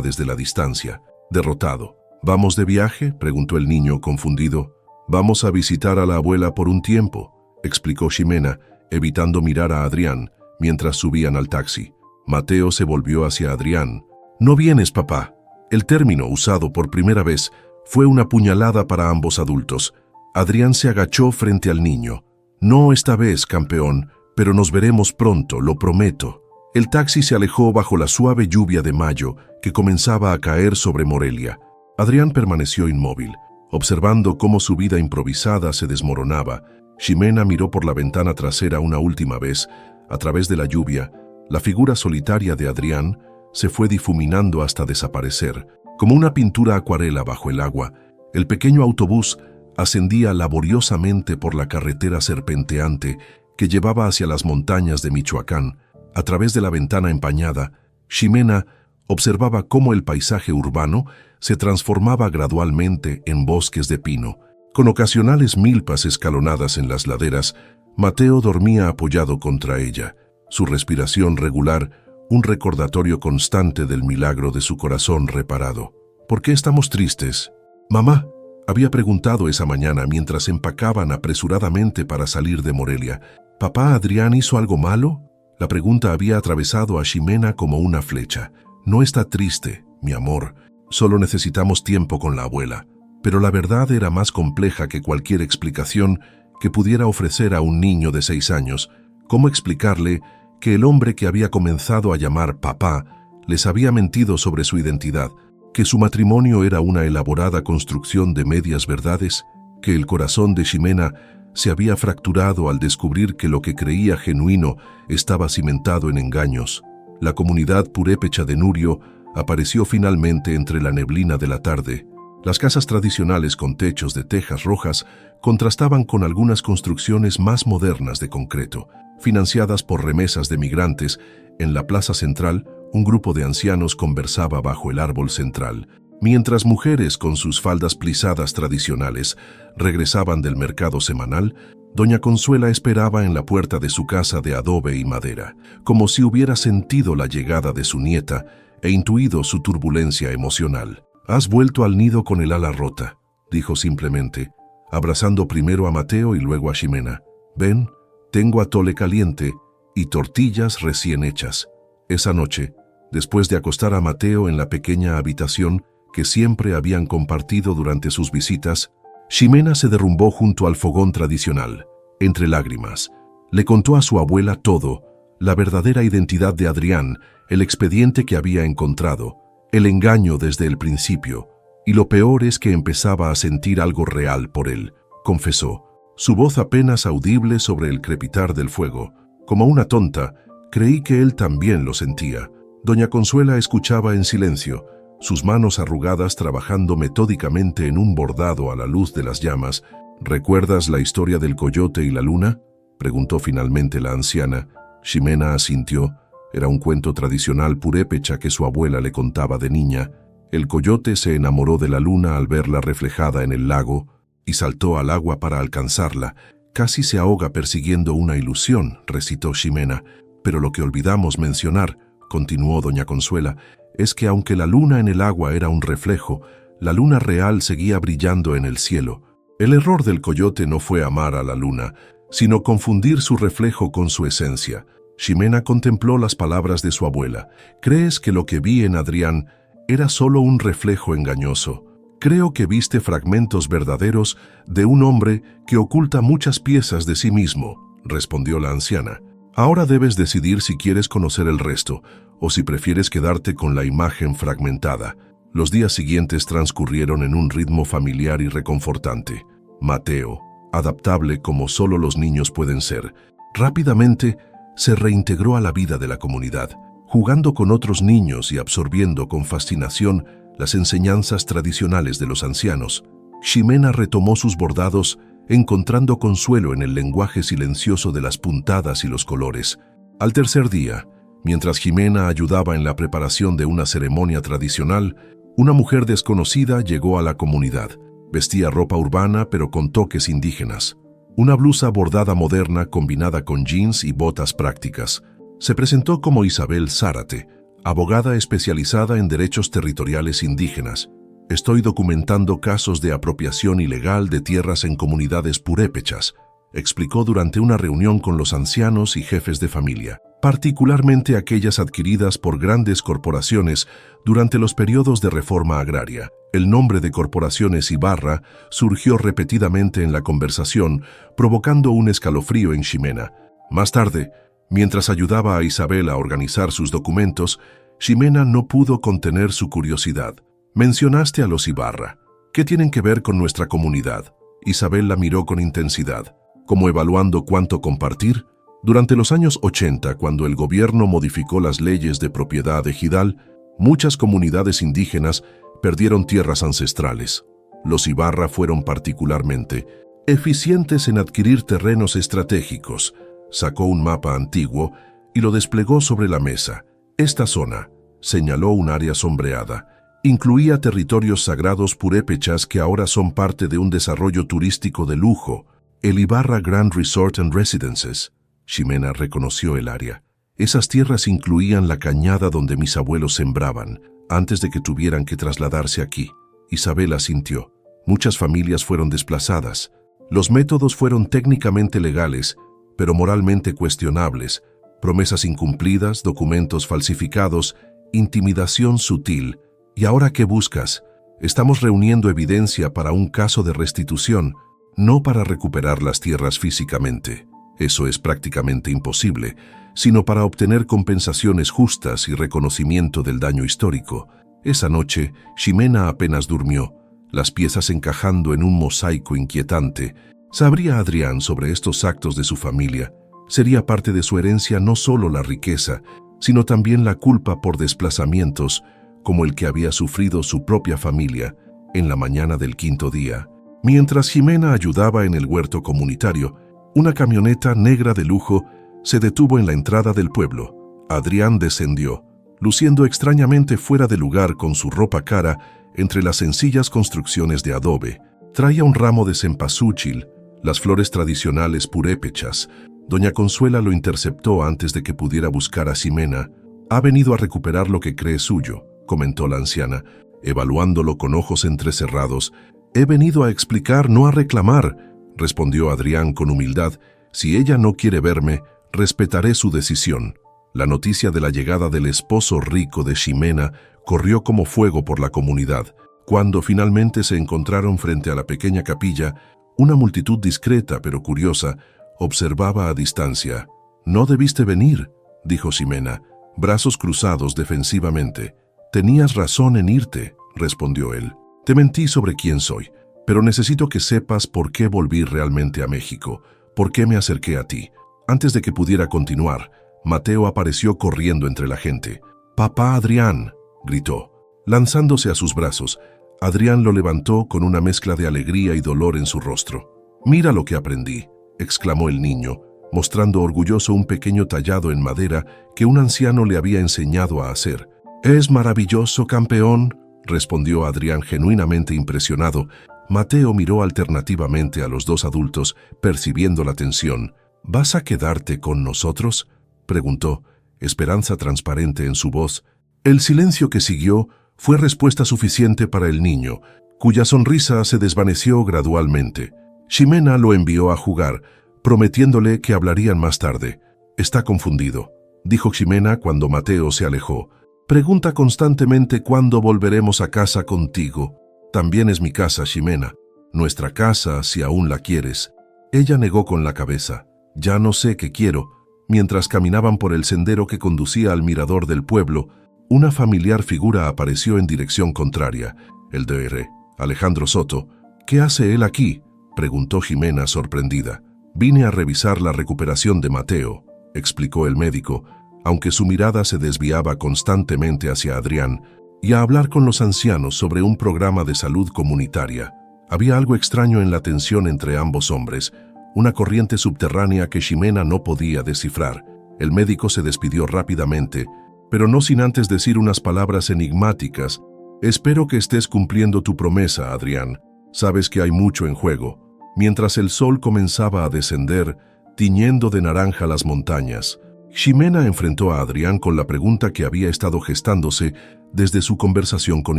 desde la distancia, derrotado. «¿Vamos de viaje?», preguntó el niño, confundido. «Vamos a visitar a la abuela por un tiempo», explicó Ximena, evitando mirar a Adrián mientras subían al taxi. Mateo se volvió hacia Adrián. «No vienes, papá». El término usado por primera vez fue una puñalada para ambos adultos. Adrián se agachó frente al niño. «No esta vez, campeón, pero nos veremos pronto, lo prometo». El taxi se alejó bajo la suave lluvia de mayo que comenzaba a caer sobre Morelia. Adrián permaneció inmóvil, observando cómo su vida improvisada se desmoronaba. Ximena miró por la ventana trasera una última vez. A través de la lluvia, la figura solitaria de Adrián se fue difuminando hasta desaparecer. Como una pintura acuarela bajo el agua, el pequeño autobús ascendía laboriosamente por la carretera serpenteante que llevaba hacia las montañas de Michoacán. A través de la ventana empañada, Ximena observaba cómo el paisaje urbano se transformaba gradualmente en bosques de pino. Con ocasionales milpas escalonadas en las laderas, Mateo dormía apoyado contra ella. Su respiración regular, un recordatorio constante del milagro de su corazón reparado. ¿Por qué estamos tristes? Mamá, había preguntado esa mañana mientras empacaban apresuradamente para salir de Morelia. ¿Papá Adrián hizo algo malo? La pregunta había atravesado a Ximena como una flecha. No está triste, mi amor. Solo necesitamos tiempo con la abuela. Pero la verdad era más compleja que cualquier explicación que pudiera ofrecer a un niño de 6 años. ¿Cómo explicarle que el hombre que había comenzado a llamar papá les había mentido sobre su identidad, que su matrimonio era una elaborada construcción de medias verdades, que el corazón de Ximena se había fracturado al descubrir que lo que creía genuino estaba cimentado en engaños? La comunidad purépecha de Nurio apareció finalmente entre la neblina de la tarde. Las casas tradicionales con techos de tejas rojas contrastaban con algunas construcciones más modernas de concreto. Financiadas por remesas de migrantes, en la plaza central, un grupo de ancianos conversaba bajo el árbol central, mientras mujeres con sus faldas plisadas tradicionales regresaban del mercado semanal. Doña Consuela esperaba en la puerta de su casa de adobe y madera, como si hubiera sentido la llegada de su nieta e intuido su turbulencia emocional. «Has vuelto al nido con el ala rota», dijo simplemente, abrazando primero a Mateo y luego a Ximena. «Ven, tengo atole caliente y tortillas recién hechas». Esa noche, después de acostar a Mateo en la pequeña habitación que siempre habían compartido durante sus visitas, Ximena se derrumbó junto al fogón tradicional, entre lágrimas. Le contó a su abuela todo, la verdadera identidad de Adrián, el expediente que había encontrado, el engaño desde el principio, y lo peor es que empezaba a sentir algo real por él, confesó, su voz apenas audible sobre el crepitar del fuego. Como una tonta, creí que él también lo sentía. Doña Consuela escuchaba en silencio, sus manos arrugadas trabajando metódicamente en un bordado a la luz de las llamas. «¿Recuerdas la historia del coyote y la luna?», preguntó finalmente la anciana. Ximena asintió. Era un cuento tradicional purépecha que su abuela le contaba de niña. El coyote se enamoró de la luna al verla reflejada en el lago y saltó al agua para alcanzarla. «Casi se ahoga persiguiendo una ilusión», recitó Ximena. «Pero lo que olvidamos mencionar», continuó doña Consuela, «es que aunque la luna en el agua era un reflejo, la luna real seguía brillando en el cielo. El error del coyote no fue amar a la luna, sino confundir su reflejo con su esencia». Ximena contempló las palabras de su abuela. «¿Crees que lo que vi en Adrián era solo un reflejo engañoso? Creo que viste fragmentos verdaderos de un hombre que oculta muchas piezas de sí mismo», respondió la anciana. «Ahora debes decidir si quieres conocer el resto o si prefieres quedarte con la imagen fragmentada». Los días siguientes transcurrieron en un ritmo familiar y reconfortante. Mateo, adaptable como solo los niños pueden ser, rápidamente se reintegró a la vida de la comunidad, jugando con otros niños y absorbiendo con fascinación las enseñanzas tradicionales de los ancianos. Ximena retomó sus bordados, encontrando consuelo en el lenguaje silencioso de las puntadas y los colores. Al tercer día, mientras Ximena ayudaba en la preparación de una ceremonia tradicional, una mujer desconocida llegó a la comunidad. Vestía ropa urbana pero con toques indígenas. Una blusa bordada moderna combinada con jeans y botas prácticas. Se presentó como Isabel Zárate, abogada especializada en derechos territoriales indígenas. «Estoy documentando casos de apropiación ilegal de tierras en comunidades purépechas», explicó durante una reunión con los ancianos y jefes de familia, particularmente aquellas adquiridas por grandes corporaciones durante los periodos de reforma agraria. El nombre de Corporaciones Ibarra surgió repetidamente en la conversación, provocando un escalofrío en Ximena. Más tarde, mientras ayudaba a Isabel a organizar sus documentos, Ximena no pudo contener su curiosidad. «Mencionaste a los Ibarra. ¿Qué tienen que ver con nuestra comunidad?». Isabel la miró con intensidad, como evaluando cuánto compartir. Durante los años 80, cuando el gobierno modificó las leyes de propiedad ejidal, muchas comunidades indígenas perdieron tierras ancestrales. Los Ibarra fueron particularmente eficientes en adquirir terrenos estratégicos. Sacó un mapa antiguo y lo desplegó sobre la mesa. «Esta zona», señaló un área sombreada, incluía territorios sagrados purépechas que ahora son parte de un desarrollo turístico de lujo, el Ibarra Grand Resort and Residences. Ximena reconoció el área. Esas tierras incluían la cañada donde mis abuelos sembraban, antes de que tuvieran que trasladarse aquí. Isabel asintió. Muchas familias fueron desplazadas. Los métodos fueron técnicamente legales, pero moralmente cuestionables. Promesas incumplidas, documentos falsificados, intimidación sutil. ¿Y ahora qué buscas? Estamos reuniendo evidencia para un caso de restitución, no para recuperar las tierras físicamente. Eso es prácticamente imposible, sino para obtener compensaciones justas y reconocimiento del daño histórico. Esa noche, Ximena apenas durmió, las piezas encajando en un mosaico inquietante. ¿Sabría Adrián sobre estos actos de su familia? Sería parte de su herencia no solo la riqueza, sino también la culpa por desplazamientos, como el que había sufrido su propia familia en la mañana del quinto día. Mientras Ximena ayudaba en el huerto comunitario, una camioneta negra de lujo se detuvo en la entrada del pueblo. Adrián descendió, luciendo extrañamente fuera de lugar con su ropa cara entre las sencillas construcciones de adobe. Traía un ramo de cempasúchil, las flores tradicionales purépechas. Doña Consuela lo interceptó antes de que pudiera buscar a Ximena. «Ha venido a recuperar lo que cree suyo», comentó la anciana, evaluándolo con ojos entrecerrados. «He venido a explicar, no a reclamar», respondió Adrián con humildad. «Si ella no quiere verme, respetaré su decisión». La noticia de la llegada del esposo rico de Ximena corrió como fuego por la comunidad. Cuando finalmente se encontraron frente a la pequeña capilla, una multitud discreta pero curiosa observaba a distancia. «No debiste venir», dijo Ximena, brazos cruzados defensivamente. «Tenías razón en irte», respondió él. «Te mentí sobre quién soy, pero necesito que sepas por qué volví realmente a México, por qué me acerqué a ti». Antes de que pudiera continuar, Mateo apareció corriendo entre la gente. «¡Papá Adrián!», gritó. Lanzándose a sus brazos, Adrián lo levantó con una mezcla de alegría y dolor en su rostro. «Mira lo que aprendí», exclamó el niño, mostrando orgulloso un pequeño tallado en madera que un anciano le había enseñado a hacer. «Es maravilloso, campeón», respondió Adrián genuinamente impresionado. Mateo miró alternativamente a los dos adultos, percibiendo la tensión. «¿Vas a quedarte con nosotros?», preguntó, esperanza transparente en su voz. El silencio que siguió fue respuesta suficiente para el niño, cuya sonrisa se desvaneció gradualmente. Ximena lo envió a jugar, prometiéndole que hablarían más tarde. «Está confundido», dijo Ximena cuando Mateo se alejó. «Pregunta constantemente cuándo volveremos a casa contigo». «También es mi casa, Ximena. Nuestra casa, si aún la quieres». Ella negó con la cabeza. «Ya no sé qué quiero». Mientras caminaban por el sendero que conducía al mirador del pueblo, una familiar figura apareció en dirección contraria. El Dr. Alejandro Soto. «¿Qué hace él aquí?», preguntó Ximena sorprendida. «Vine a revisar la recuperación de Mateo», explicó el médico, aunque su mirada se desviaba constantemente hacia Adrián, y a hablar con los ancianos sobre un programa de salud comunitaria. Había algo extraño en la tensión entre ambos hombres, una corriente subterránea que Ximena no podía descifrar. El médico se despidió rápidamente, pero no sin antes decir unas palabras enigmáticas. «Espero que estés cumpliendo tu promesa, Adrián. Sabes que hay mucho en juego». Mientras el sol comenzaba a descender, tiñendo de naranja las montañas, Ximena enfrentó a Adrián con la pregunta que había estado gestándose desde su conversación con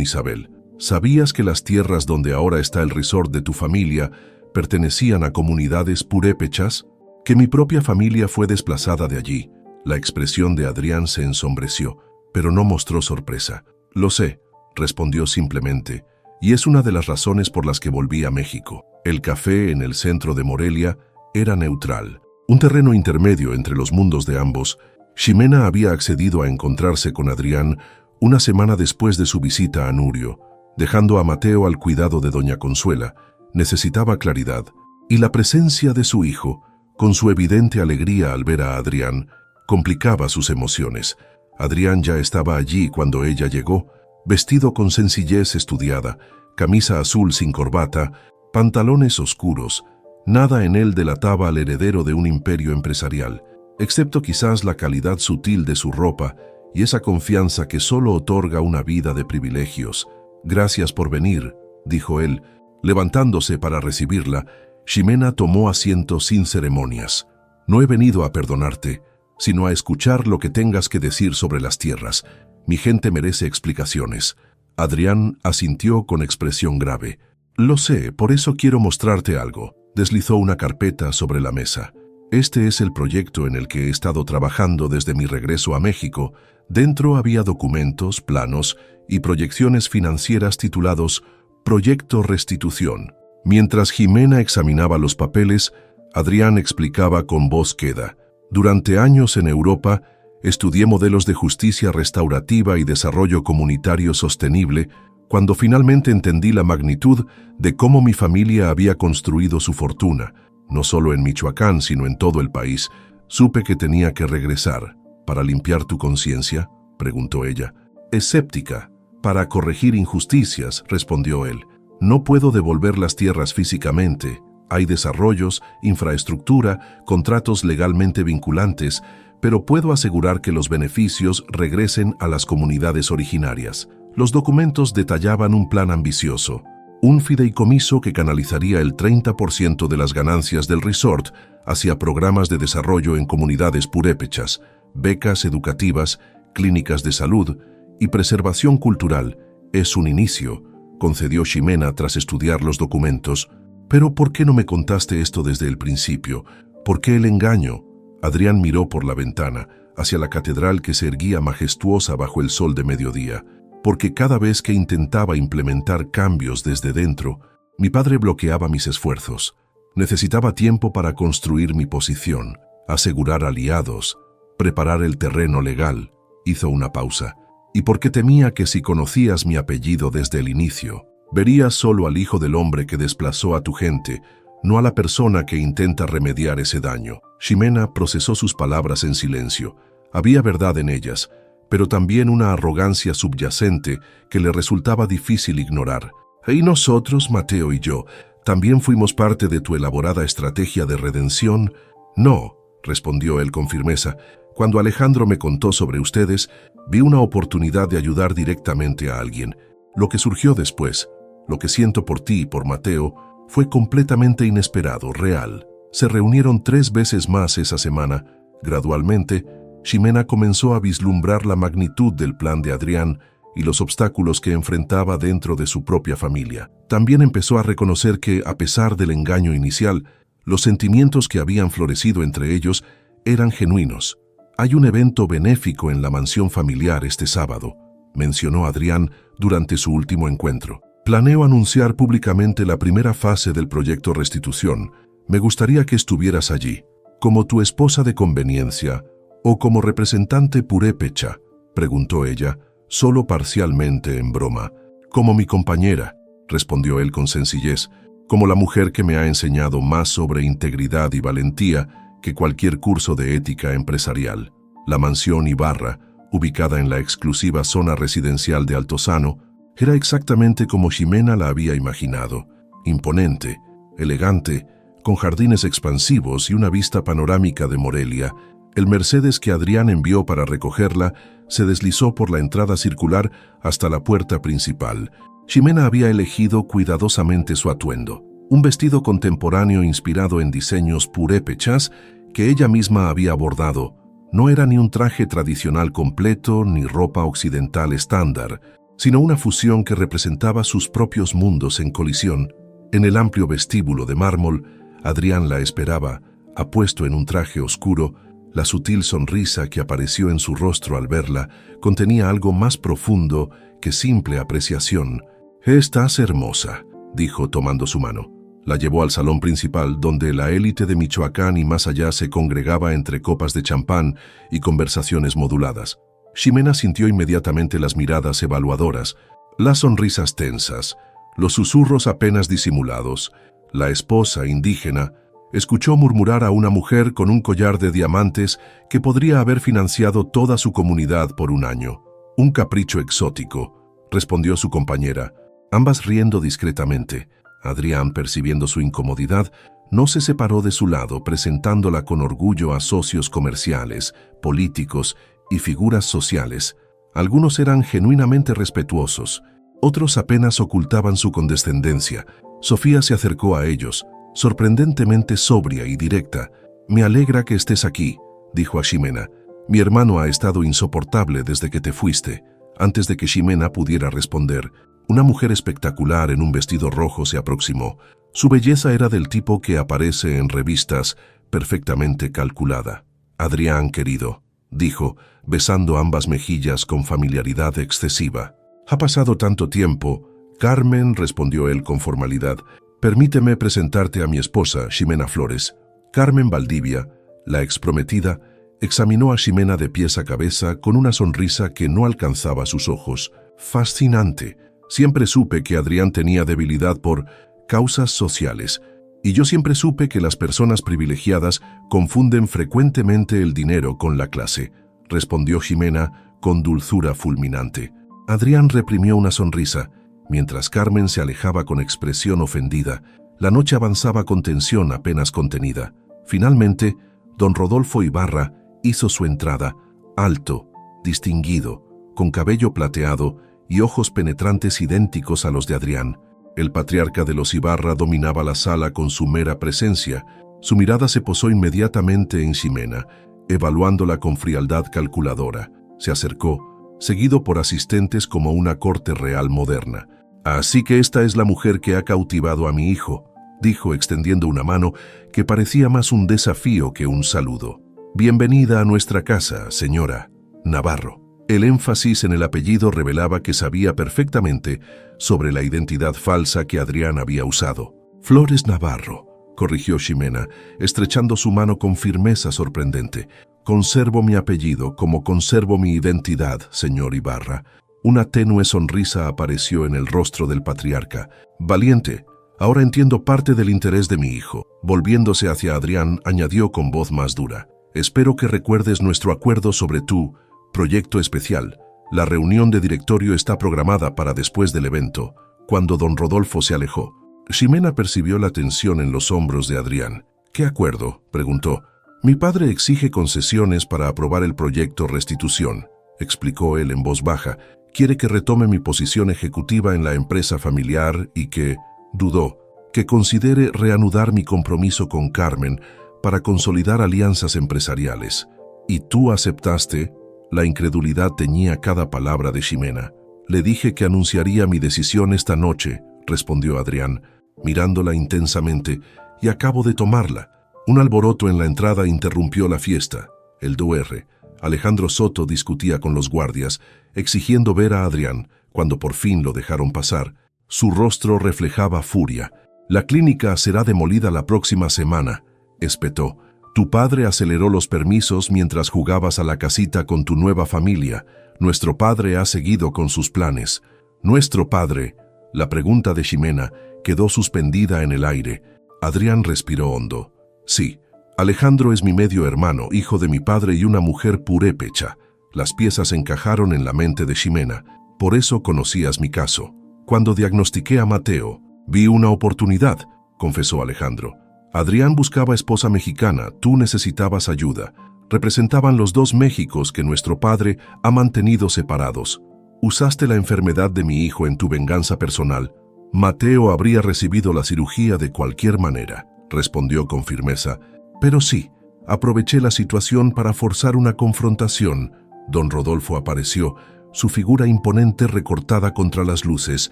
Isabel. «¿Sabías que las tierras donde ahora está el resort de tu familia pertenecían a comunidades purépechas? Que mi propia familia fue desplazada de allí». La expresión de Adrián se ensombreció, pero no mostró sorpresa. «Lo sé», respondió simplemente, «y es una de las razones por las que volví a México». El café en el centro de Morelia era neutral, un terreno intermedio entre los mundos de ambos. Ximena había accedido a encontrarse con Adrián una semana después de su visita a Nurio, dejando a Mateo al cuidado de doña Consuela. Necesitaba claridad, y la presencia de su hijo, con su evidente alegría al ver a Adrián, complicaba sus emociones. Adrián ya estaba allí cuando ella llegó, vestido con sencillez estudiada, camisa azul sin corbata, pantalones oscuros. Nada en él delataba al heredero de un imperio empresarial, excepto quizás la calidad sutil de su ropa y esa confianza que solo otorga una vida de privilegios. «Gracias por venir», dijo él. Levantándose para recibirla, Ximena tomó asiento sin ceremonias. «No he venido a perdonarte. sino a escuchar lo que tengas que decir sobre las tierras. Mi gente merece explicaciones. Adrián asintió con expresión grave. Lo sé, por eso quiero mostrarte algo. Deslizó una carpeta sobre la mesa. Este es el proyecto en el que he estado trabajando desde mi regreso a México. Dentro había documentos, planos y proyecciones financieras titulados Proyecto Restitución. Mientras Ximena examinaba los papeles, Adrián explicaba con voz queda. Durante años en Europa, estudié modelos de justicia restaurativa y desarrollo comunitario sostenible cuando finalmente entendí la magnitud de cómo mi familia había construido su fortuna, no solo en Michoacán, sino en todo el país. Supe que tenía que regresar. ¿Para limpiar tu conciencia?, preguntó ella. Escéptica. Para corregir injusticias, respondió él. No puedo devolver las tierras físicamente. Hay desarrollos, infraestructura, contratos legalmente vinculantes, pero puedo asegurar que los beneficios regresen a las comunidades originarias. Los documentos detallaban un plan ambicioso, un fideicomiso que canalizaría el 30% de las ganancias del resort hacia programas de desarrollo en comunidades purépechas, becas educativas, clínicas de salud y preservación cultural. Es un inicio, concedió Ximena tras estudiar los documentos. Pero ¿por qué no me contaste esto desde el principio? ¿Por qué el engaño? Adrián miró por la ventana, hacia la catedral que se erguía majestuosa bajo el sol de mediodía. Porque cada vez que intentaba implementar cambios desde dentro, mi padre bloqueaba mis esfuerzos. Necesitaba tiempo para construir mi posición, asegurar aliados, preparar el terreno legal. Hizo una pausa. Y porque temía que si conocías mi apellido desde el inicio, verías solo al Hijo del Hombre que desplazó a tu gente, no a la persona que intenta remediar ese daño. Ximena procesó sus palabras en silencio. Había verdad en ellas, pero también una arrogancia subyacente que le resultaba difícil ignorar. Y nosotros, Mateo y yo, también fuimos parte de tu elaborada estrategia de redención. No, respondió él con firmeza. Cuando Alejandro me contó sobre ustedes, vi una oportunidad de ayudar directamente a alguien. Lo que surgió después, lo que siento por ti y por Mateo, fue completamente inesperado, real. Se reunieron 3 veces más esa semana. Gradualmente, Ximena comenzó a vislumbrar la magnitud del plan de Adrián y los obstáculos que enfrentaba dentro de su propia familia. También empezó a reconocer que, a pesar del engaño inicial, los sentimientos que habían florecido entre ellos eran genuinos. Hay un evento benéfico en la mansión familiar este sábado, mencionó Adrián durante su último encuentro. Planeo anunciar públicamente la primera fase del proyecto Restitución. Me gustaría que estuvieras allí, como tu esposa de conveniencia o como representante purépecha, preguntó ella, solo parcialmente en broma. Como mi compañera, respondió él con sencillez, como la mujer que me ha enseñado más sobre integridad y valentía que cualquier curso de ética empresarial. La mansión Ibarra, ubicada en la exclusiva zona residencial de Altozano, era exactamente como Ximena la había imaginado, imponente, elegante, con jardines expansivos y una vista panorámica de Morelia. El Mercedes que Adrián envió para recogerla se deslizó por la entrada circular hasta la puerta principal. Ximena había elegido cuidadosamente su atuendo, un vestido contemporáneo inspirado en diseños purépechas que ella misma había bordado. No era ni un traje tradicional completo ni ropa occidental estándar, sino una fusión que representaba sus propios mundos en colisión. En el amplio vestíbulo de mármol, Adrián la esperaba, apuesto en un traje oscuro. La sutil sonrisa que apareció en su rostro al verla contenía algo más profundo que simple apreciación. «Estás hermosa», dijo tomando su mano. La llevó al salón principal, donde la élite de Michoacán y más allá se congregaba entre copas de champán y conversaciones moduladas. Ximena sintió inmediatamente las miradas evaluadoras, las sonrisas tensas, los susurros apenas disimulados. La esposa indígena escuchó murmurar a una mujer con un collar de diamantes que podría haber financiado toda su comunidad por un año. «Un capricho exótico», respondió su compañera, ambas riendo discretamente. Adrián, percibiendo su incomodidad, no se separó de su lado, presentándola con orgullo a socios comerciales, políticos y figuras sociales. Algunos eran genuinamente respetuosos, otros apenas ocultaban su condescendencia. Sofía se acercó a ellos, sorprendentemente sobria y directa. «Me alegra que estés aquí», dijo a Ximena. Mi hermano ha estado insoportable desde que te fuiste. Antes de que Ximena pudiera responder, una mujer espectacular en un vestido rojo se aproximó. Su belleza era del tipo que aparece en revistas, perfectamente calculada. Adrián, querido, dijo, besando ambas mejillas con familiaridad excesiva. Ha pasado tanto tiempo. Carmen, respondió él con formalidad. Permíteme presentarte a mi esposa, Ximena Flores. Carmen Valdivia, la exprometida, examinó a Ximena de pies a cabeza con una sonrisa que no alcanzaba sus ojos. Fascinante. Siempre supe que Adrián tenía debilidad por causas sociales, y yo siempre supe que las personas privilegiadas confunden frecuentemente el dinero con la clase, respondió Ximena con dulzura fulminante. Adrián reprimió una sonrisa, mientras Carmen se alejaba con expresión ofendida. La noche avanzaba con tensión apenas contenida. Finalmente, don Rodolfo Ibarra hizo su entrada, alto, distinguido, con cabello plateado y ojos penetrantes idénticos a los de Adrián. El patriarca de los Ibarra dominaba la sala con su mera presencia. Su mirada se posó inmediatamente en Ximena, evaluándola con frialdad calculadora. Se acercó, seguido por asistentes como una corte real moderna. Así que esta es la mujer que ha cautivado a mi hijo, dijo extendiendo una mano que parecía más un desafío que un saludo. Bienvenida a nuestra casa, señora Navarro. El énfasis en el apellido revelaba que sabía perfectamente sobre la identidad falsa que Adrián había usado. Flores Navarro, corrigió Ximena, estrechando su mano con firmeza sorprendente. Conservo mi apellido como conservo mi identidad, señor Ibarra. Una tenue sonrisa apareció en el rostro del patriarca. Valiente, ahora entiendo parte del interés de mi hijo. Volviéndose hacia Adrián, añadió con voz más dura. Espero que recuerdes nuestro acuerdo sobre tu proyecto especial. La reunión de directorio está programada para después del evento. Cuando don Rodolfo se alejó, Ximena percibió la tensión en los hombros de Adrián. ¿Qué acuerdo?, preguntó. Mi padre exige concesiones para aprobar el proyecto Restitución, explicó él en voz baja. Quiere que retome mi posición ejecutiva en la empresa familiar y que, dudó, que considere reanudar mi compromiso con Carmen para consolidar alianzas empresariales. ¿Y tú aceptaste? La incredulidad teñía cada palabra de Ximena. Le dije que anunciaría mi decisión esta noche, respondió Adrián, mirándola intensamente, y acabo de tomarla. Un alboroto en la entrada interrumpió la fiesta. El Dr. Alejandro Soto discutía con los guardias, exigiendo ver a Adrián. Cuando por fin lo dejaron pasar, su rostro reflejaba furia. La clínica será demolida la próxima semana, espetó. Tu padre aceleró los permisos mientras jugabas a la casita con tu nueva familia. Nuestro padre ha seguido con sus planes. ¿Nuestro padre? La pregunta de Ximena quedó suspendida en el aire. Adrián respiró hondo. Sí, Alejandro es mi medio hermano, hijo de mi padre y una mujer purépecha. Las piezas encajaron en la mente de Ximena. Por eso conocías mi caso. Cuando diagnostiqué a Mateo, vi una oportunidad, confesó Alejandro. Adrián buscaba esposa mexicana, tú necesitabas ayuda. Representaban los dos Méxicos que nuestro padre ha mantenido separados. Usaste la enfermedad de mi hijo en tu venganza personal. Mateo habría recibido la cirugía de cualquier manera, respondió con firmeza. Pero sí, aproveché la situación para forzar una confrontación. Don Rodolfo apareció, su figura imponente recortada contra las luces.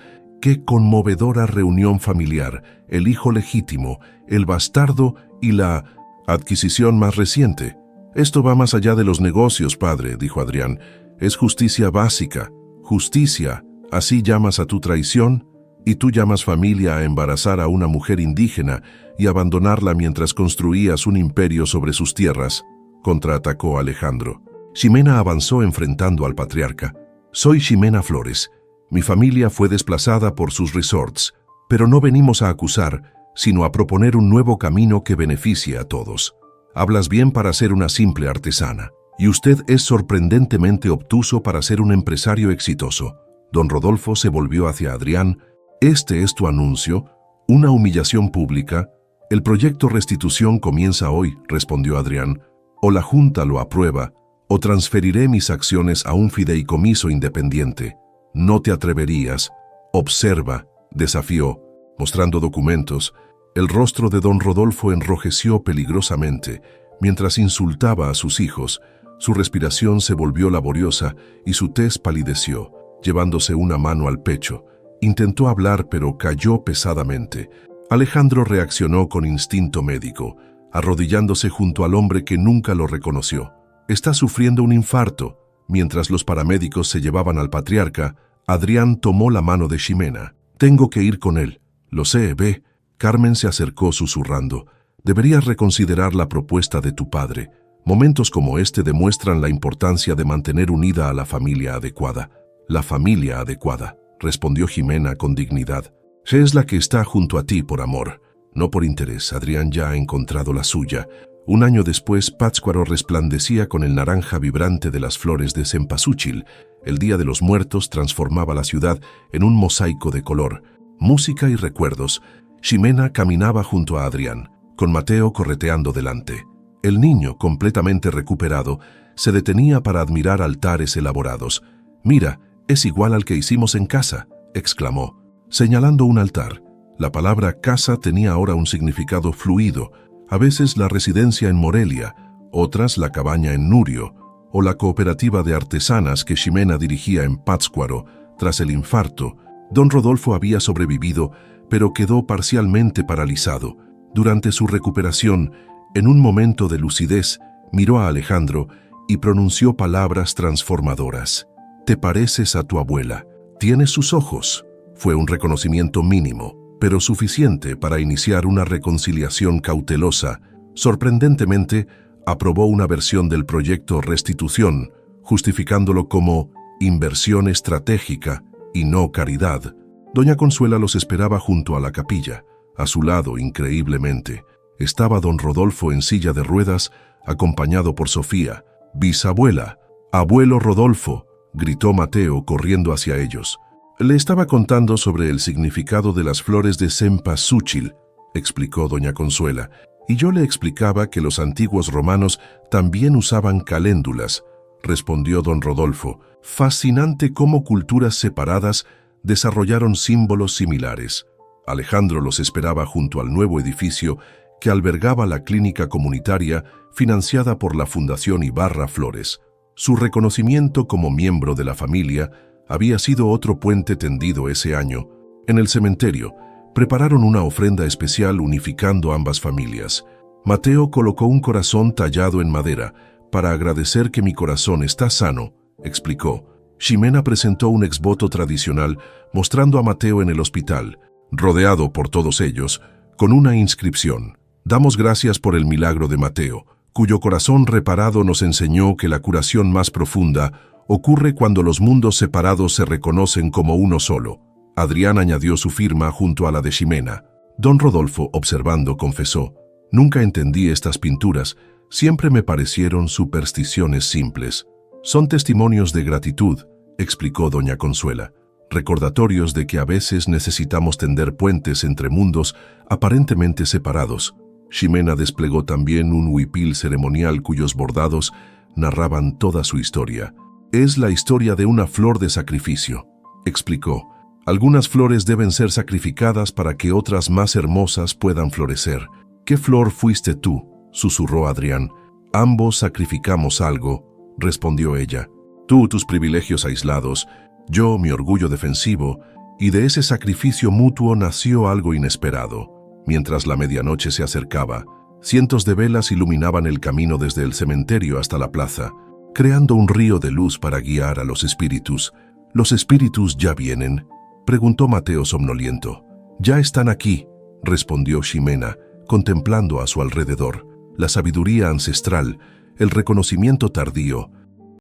¡Qué conmovedora reunión familiar! El hijo legítimo, el bastardo y la adquisición más reciente. Esto va más allá de los negocios, padre, dijo Adrián. Es justicia básica. Justicia, ¿así llamas a tu traición? ¿Y tú llamas familia a embarazar a una mujer indígena y abandonarla mientras construías un imperio sobre sus tierras? Contraatacó Alejandro. Ximena avanzó enfrentando al patriarca. Soy Ximena Flores. Mi familia fue desplazada por sus resorts, pero no venimos a acusar, sino a proponer un nuevo camino que beneficie a todos. Hablas bien para ser una simple artesana, y usted es sorprendentemente obtuso para ser un empresario exitoso. Don Rodolfo se volvió hacia Adrián. Este es tu anuncio, una humillación pública. El proyecto Restitución comienza hoy, respondió Adrián. O la Junta lo aprueba, o transferiré mis acciones a un fideicomiso independiente. No te atreverías. Observa, desafió, mostrando documentos. El rostro de don Rodolfo enrojeció peligrosamente, Mientras insultaba a sus hijos, su respiración se volvió laboriosa y su tez palideció, llevándose una mano al pecho. Intentó hablar, pero cayó pesadamente. Alejandro reaccionó con instinto médico, arrodillándose junto al hombre que nunca lo reconoció. «Está sufriendo un infarto». Mientras los paramédicos se llevaban al patriarca, Adrián tomó la mano de Ximena. «Tengo que ir con él». «Lo sé, ve». Carmen se acercó susurrando. «Deberías reconsiderar la propuesta de tu padre. Momentos como este demuestran la importancia de mantener unida a la familia adecuada». «La familia adecuada», respondió Ximena con dignidad. «Es la que está junto a ti por amor, no por interés». Adrián ya ha encontrado la suya. Un año después, Pátzcuaro resplandecía con el naranja vibrante de las flores de cempasúchil. El Día de los Muertos transformaba la ciudad en un mosaico de color, música y recuerdos. Ximena caminaba junto a Adrián, con Mateo correteando delante. El niño, completamente recuperado, se detenía para admirar altares elaborados. «Mira, es igual al que hicimos en casa», exclamó, señalando un altar. La palabra casa tenía ahora un significado fluido. A veces la residencia en Morelia, otras la cabaña en Nurio, o la cooperativa de artesanas que Ximena dirigía en Pátzcuaro. Tras el infarto, don Rodolfo había sobrevivido, pero quedó parcialmente paralizado. Durante su recuperación, en un momento de lucidez, miró a Alejandro y pronunció palabras transformadoras. «Te pareces a tu abuela. Tienes sus ojos». Fue un reconocimiento mínimo, pero suficiente para iniciar una reconciliación cautelosa. Sorprendentemente, aprobó una versión del proyecto Restitución, justificándolo como inversión estratégica y no caridad. Doña Consuela los esperaba junto a la capilla. A su lado, increíblemente, estaba don Rodolfo en silla de ruedas, acompañado por Sofía. «Bisabuela, abuelo Rodolfo», gritó Mateo corriendo hacia ellos. «Le estaba contando sobre el significado de las flores de cempasúchil», explicó doña Consuela, «y yo le explicaba que los antiguos romanos también usaban caléndulas», respondió don Rodolfo. «Fascinante cómo culturas separadas desarrollaron símbolos similares». Alejandro los esperaba junto al nuevo edificio que albergaba la clínica comunitaria financiada por la Fundación Ibarra Flores. Su reconocimiento como miembro de la familia había sido otro puente tendido ese año. En el cementerio, prepararon una ofrenda especial unificando ambas familias. Mateo colocó un corazón tallado en madera para agradecer que mi corazón está sano, explicó. Ximena presentó un exvoto tradicional mostrando a Mateo en el hospital, rodeado por todos ellos, con una inscripción. «Damos gracias por el milagro de Mateo, cuyo corazón reparado nos enseñó que la curación más profunda ocurre cuando los mundos separados se reconocen como uno solo». Adrián añadió su firma junto a la de Ximena. Don Rodolfo, observando, confesó: «Nunca entendí estas pinturas, siempre me parecieron supersticiones simples». «Son testimonios de gratitud», explicó doña Consuela, «recordatorios de que a veces necesitamos tender puentes entre mundos aparentemente separados». Ximena desplegó también un huipil ceremonial cuyos bordados narraban toda su historia. «Es la historia de una flor de sacrificio», explicó. «Algunas flores deben ser sacrificadas para que otras más hermosas puedan florecer». «¿Qué flor fuiste tú?», susurró Adrián. «Ambos sacrificamos algo», respondió ella. «Tú tus privilegios aislados, yo mi orgullo defensivo, y de ese sacrificio mutuo nació algo inesperado». Mientras la medianoche se acercaba, cientos de velas iluminaban el camino desde el cementerio hasta la plaza, creando un río de luz para guiar a los espíritus. «¿Los espíritus ya vienen?», preguntó Mateo somnoliento. «Ya están aquí», respondió Ximena, contemplando a su alrededor. La sabiduría ancestral, el reconocimiento tardío,